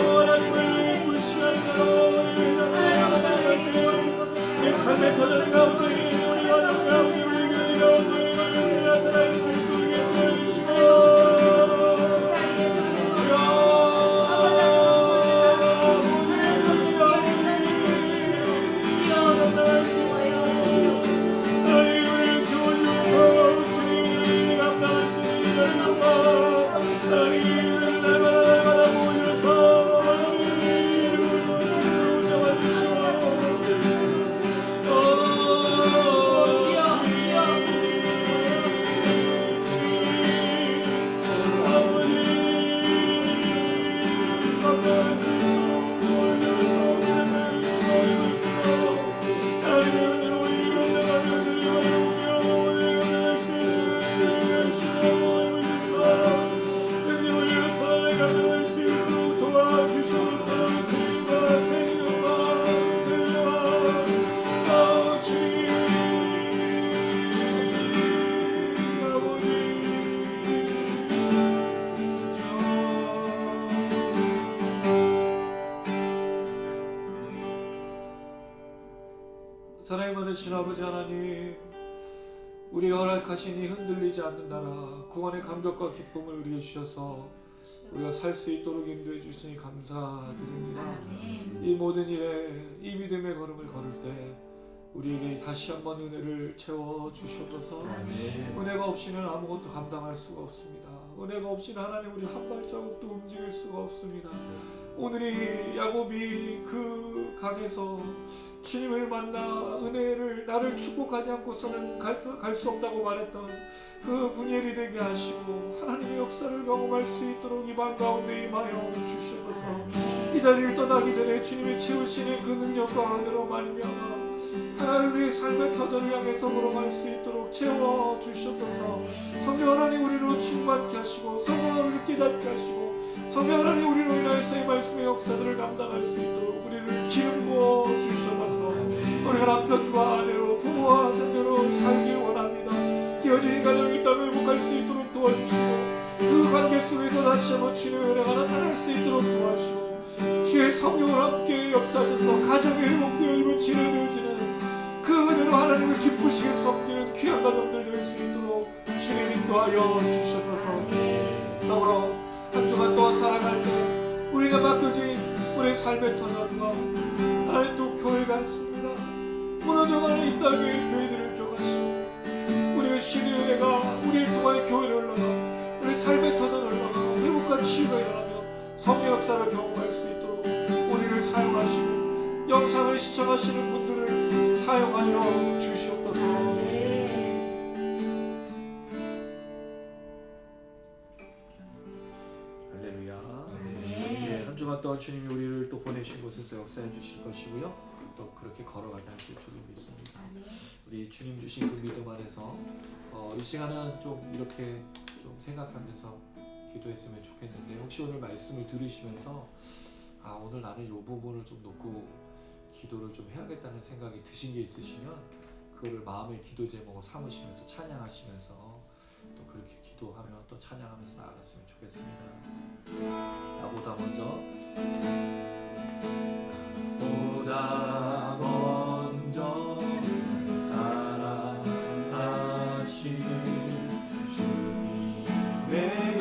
사랑이 많으신 아버지 하나님, 우리가 허락하시니 흔들리지 않는 나라 구원의 감격과 기쁨을 우리에게 주셔서 우리가 살 수 있도록 인도해 주시니 감사드립니다. 이 모든 일에 이 믿음의 걸음을 걸을 때 우리에게 다시 한번 은혜를 채워 주시옵소서. 은혜가 없이는 아무것도 감당할 수가 없습니다. 은혜가 없이는 하나님 우리 한 발자국도 움직일 수가 없습니다. 오늘이 야곱이 그 강에서 주님을 만나 은혜를 나를 축복하지 않고서는 갈 수 없다고 말했던 그 분열이 되게 하시고 하나님의 역사를 경험할 수 있도록 이 방 가운데 임하여 주시옵소서. 이 자리를 떠나기 전에 주님이 채우시는 그 능력과 은혜로 말미암아 하나님 우리의 삶의 터전을 향해서 걸어갈 수 있도록 채워 주시옵소서. 성령 하나님 우리로 충만케 하시고 성령을 느끼게 하시고 성령 하나님 우리로 인하여서 이 말씀의 역사들을 감당할 수 있도록 우리를 기름 부어 주시옵소서. 우리가 남편과 아내로 부모와 자녀로 살길 원합니다. 깨어진 가정이 이 땅을 회복할 수 있도록 도와주시고 그 관계 속에서 다시 한번 주님의 은혜가 나타날 수 있도록 도와주시고 주의 성령을 함께 역사하셔서 가정의 회복되어 이룬 치료되어지는 그 은혜로 하나님을 기쁘시게 섬기는 귀한 가정들 될 수 있도록 주님 인도하여 주시옵소서. 더불어 한 주간 동안 살아갈 때 우리가 맡겨진 우리의 삶의 터전과 하나님 또 교회가 있습니다. 무너져가는 이 땅의 교회들을 기억하시고 우리의 신의 은혜가 우리를 통하여 교회를 흘러가 우리 삶의 터전을 흘러가 회복과 치유가 일어나며 성령 역사를 경험할 수 있도록 우리를 사용하시고 영상을 시청하시는 분들을 사용하여 주시옵소서. 할렐루야. 네, 한 주간 동안 주님이 우리를 또 보내신 곳에서 역사해 주실 것이고요. 또 그렇게 걸어가게 하실 줄 믿습니다. 우리 주님 주신 그 믿음 안에서 이 시간은 좀 이렇게 좀 생각하면서 기도했으면 좋겠는데 혹시 오늘 말씀을 들으시면서 오늘 나는 이 부분을 좀 놓고 기도를 좀 해야겠다는 생각이 드신 게 있으시면 그거를 마음의 기도 제목으로 삼으시면서 찬양하시면서 또 그렇게 기도하며 또 찬양하면서 나아갔으면 좋겠습니다. 나보다 먼저 보다 먼저 사랑하신 주님의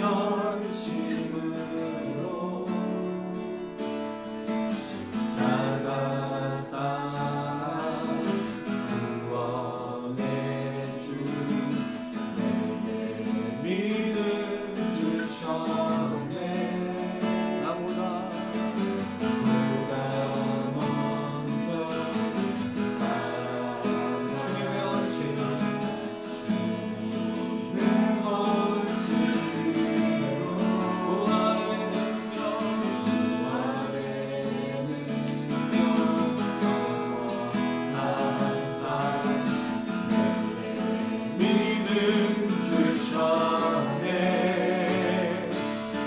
열심으로 십자가 사랑 구원의 주 내게 믿음 주셨네. 나보다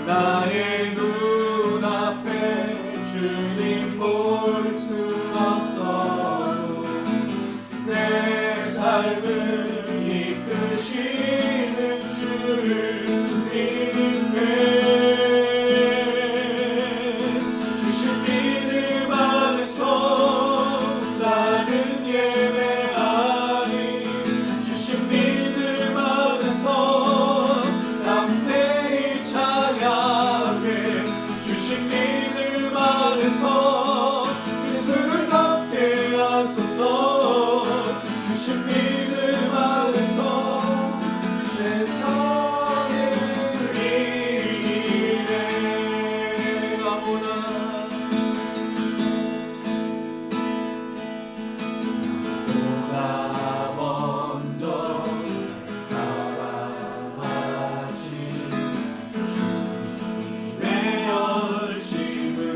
나의 눈앞에 주님 볼 수 없어도 내 삶을 이끄시는 주를 믿네. 주신 믿음 안에서 나는 예배하리. 주신 믿음 안에서 담대히 찬양해. 주신 믿음 안에서 예수를 담게 하소서. 주신 믿음 안에서 세상을 이기네. 나보다 먼저 사랑하신 주님의 열심으로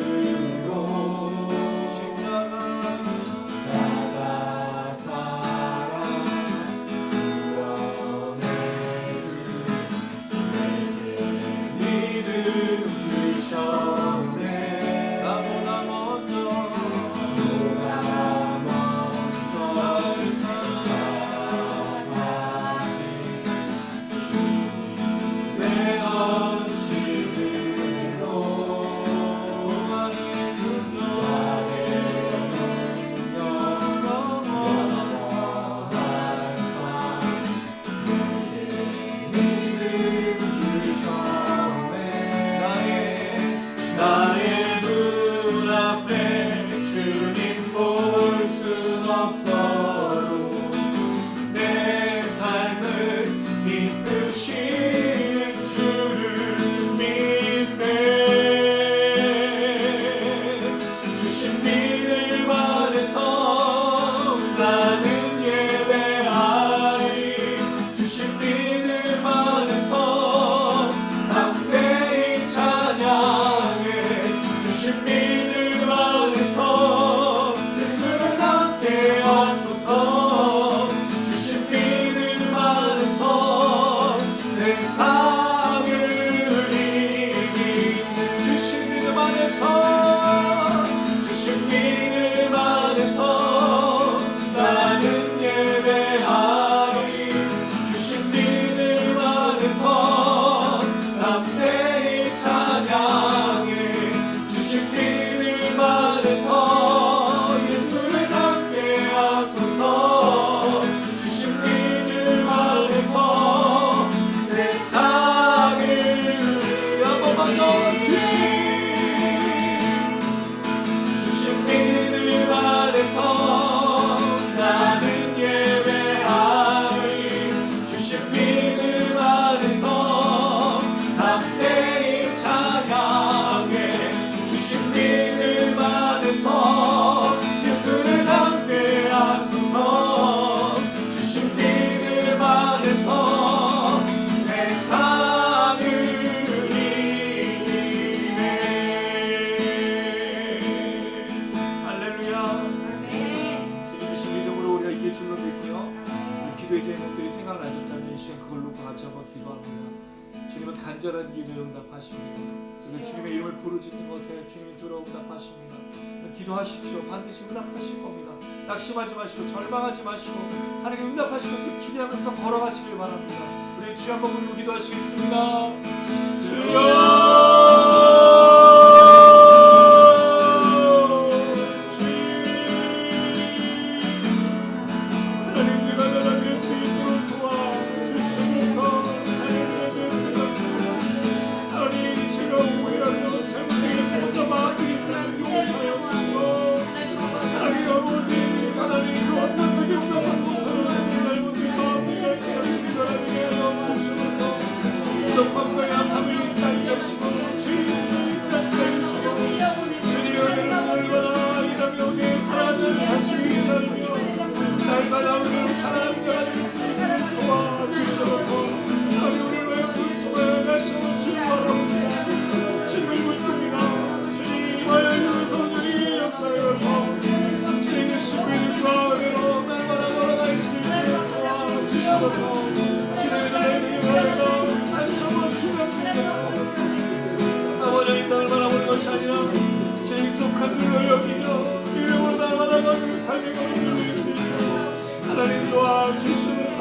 주님 볼 순 없어도 내 삶을 이끄시는 주를 믿네. 주신 믿음 안에서 나는 예배하리. 주신 믿음 안에서 담대히 찬양해. 주신 믿음 안에서 예수를 함께 하소서. 주신 믿음 안에서 세상을 이기네. 주신 믿음 안에서 주신 믿음 안에서 나는 예배하리. 주신 믿음 안에서 담대히 찬양해. 주신 믿음 안에서 예수를 함께 하소서. 주신 믿음 안에서 세상을 한 번만 더 주신 믿음 안에서 나는 예배하리. 주신 믿음 안에서 담대히 찬양해. 주신 믿음 안에서 예수를 함께 하소서. 주신 믿음 안에서 세상을 이기네. 할렐루야. 주님 주신 믿음으로 우리가 이길 줄로 믿고요. 우리 기도의 제목들이 생각나셨다면 이 시간 그걸 놓고 같이 한번 기도합니다. 주님은 간절한 기도에 응답하십니다. 우리가 주님의 이름을 부르짖는 것에 주님이 들어 응답하십니다. 기도하십시오. 반드시 응답하실 겁니다. 낙심하지 마시고 절망하지 마시고 하나님 응답하실 것을 기대하면서 걸어가시길 바랍니다. 우리 주 한번 부르고 기도하시겠습니다. 하나님 도와주시면서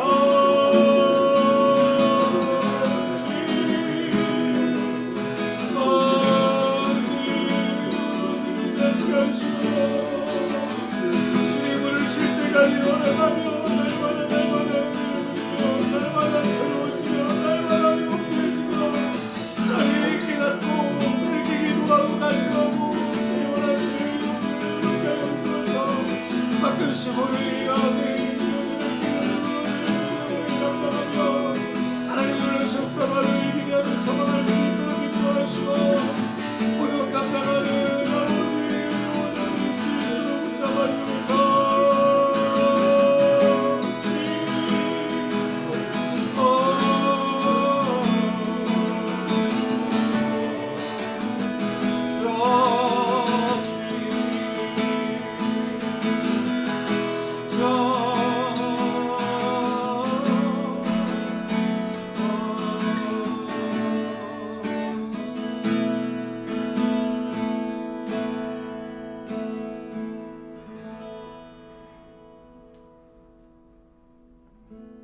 주님 부르실 때가 일어나가며 날마다 새로워지며 날마다 행복해지며 나를 깨닫고 그에게 기도하고 달려가고 주님 원하시는 가끔씩 우리 안에 하나님 불러주셔서 나를 이기게 하는 소망할 수 있도록 인도하시고 모든 감당하는 아버지 원하는 수 있도록 붙잡아주면서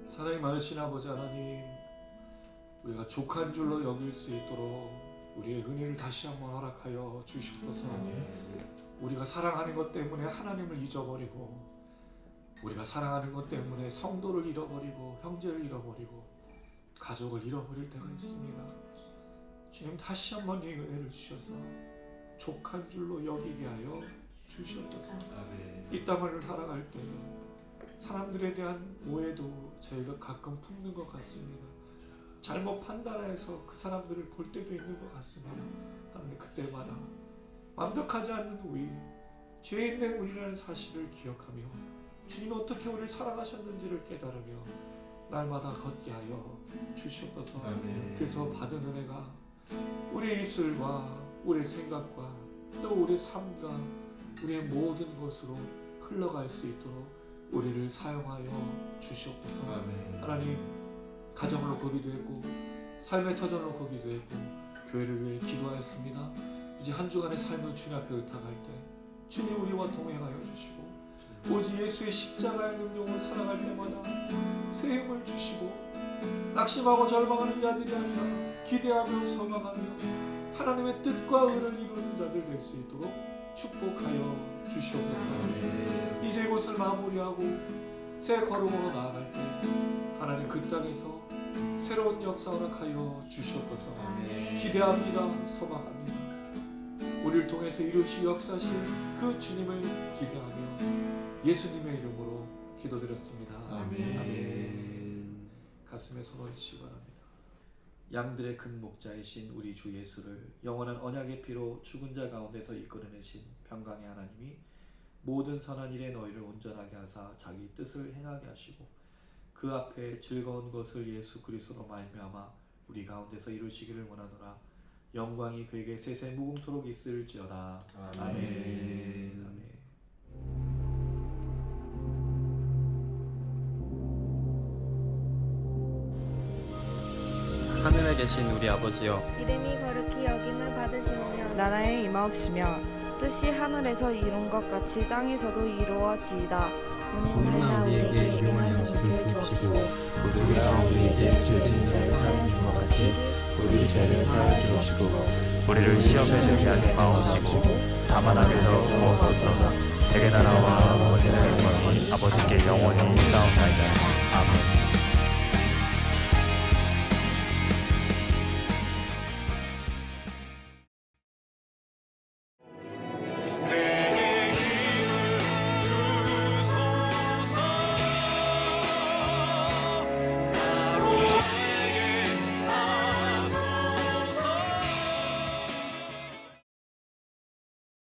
사랑이 많으신 아버지 하나님, 우리가 족한 줄로 여길 수 있도록 우리의 은혜를 다시 한번 허락하여 주시옵소서. 우리가 사랑하는 것 때문에 하나님을 잊어버리고, 우리가 사랑하는 것 때문에 성도를 잃어버리고 형제를 잃어버리고 가족을 잃어버릴 때가 있습니다. 주님, 다시 한번 이 은혜를 주셔서 족한 줄로 여기게 하여 주시옵소서. 아멘. 이 땅을 살아갈 때 사람들에 대한 오해도 저희가 가끔 품는 것 같습니다. 잘못 판단해서 그 사람들을 볼 때도 있는 것 같습니다. 하나님, 그때마다 완벽하지 않는 우리, 죄 있는 우리라는 사실을 기억하며 주님 어떻게 우리를 사랑하셨는지를 깨달으며 날마다 걷게 하여 주시옵소서. 아멘. 그래서 받은 은혜가 우리의 입술과 우리의 생각과 또 우리의 삶과 우리의 모든 것으로 흘러갈 수 있도록 우리를 사용하여 주시옵소서. 아멘. 하나님, 가정을 놓고 기도했고 삶의 터전을 놓고 기도했고 교회를 위해 기도하였습니다. 이제 한 주간의 삶을 주님 앞에 의탁할 때 주님 우리와 동행하여 주시고 오직 예수의 십자가의 능력으로 살아갈 때마다 새 힘을 주시고 낙심하고 절망하는 자들이 아니라 기대하며 소망하며 하나님의 뜻과 의를 이루는 자들 될 수 있도록 축복하여 주시옵소서. 이제 이곳을 마무리하고 새 걸음으로 나아갈 때 하나님 그 땅에서 새로운 역사 허락하여 주시옵소서. 기대합니다. 소망합니다. 우리를 통해서 이루시 역사실 그 주님을 기대하며 예수님의 이름으로 기도드렸습니다. 아멘. 가슴에 손 얹으시기 바랍니다. 양들의 큰 목자이신 우리 주 예수를 영원한 언약의 피로 죽은 자 가운데서 이끌어내신 평강의 하나님이 모든 선한 일에 너희를 온전하게 하사 자기 뜻을 행하게 하시고 그 앞에 즐거운 것을 예수 그리스도로 말미암아 우리 가운데서 이루시기를 원하노라. 영광이 그에게 세세 무궁토록 있을지어다. 아멘. 아멘. 하늘에 계신 우리 아버지여, 이름이 거룩히 여김을 받으시오며 나라에 임하옵시며 뜻이 하늘에서 이룬 것 같이 땅에서도 이루어지이다. 오늘날 우리에게 일용할 양식을 주옵시고 우리가 우리에게 죄 지은 자를 사하여 준 것 같이 우리 죄를 사하여 주옵시고 우리를 시험에 들게 하지 마옵시고 다만 악에서 구하옵소서. 대개 나라와 원죄와 영광이 아버지께 영원히 있사옵나이다. 아멘.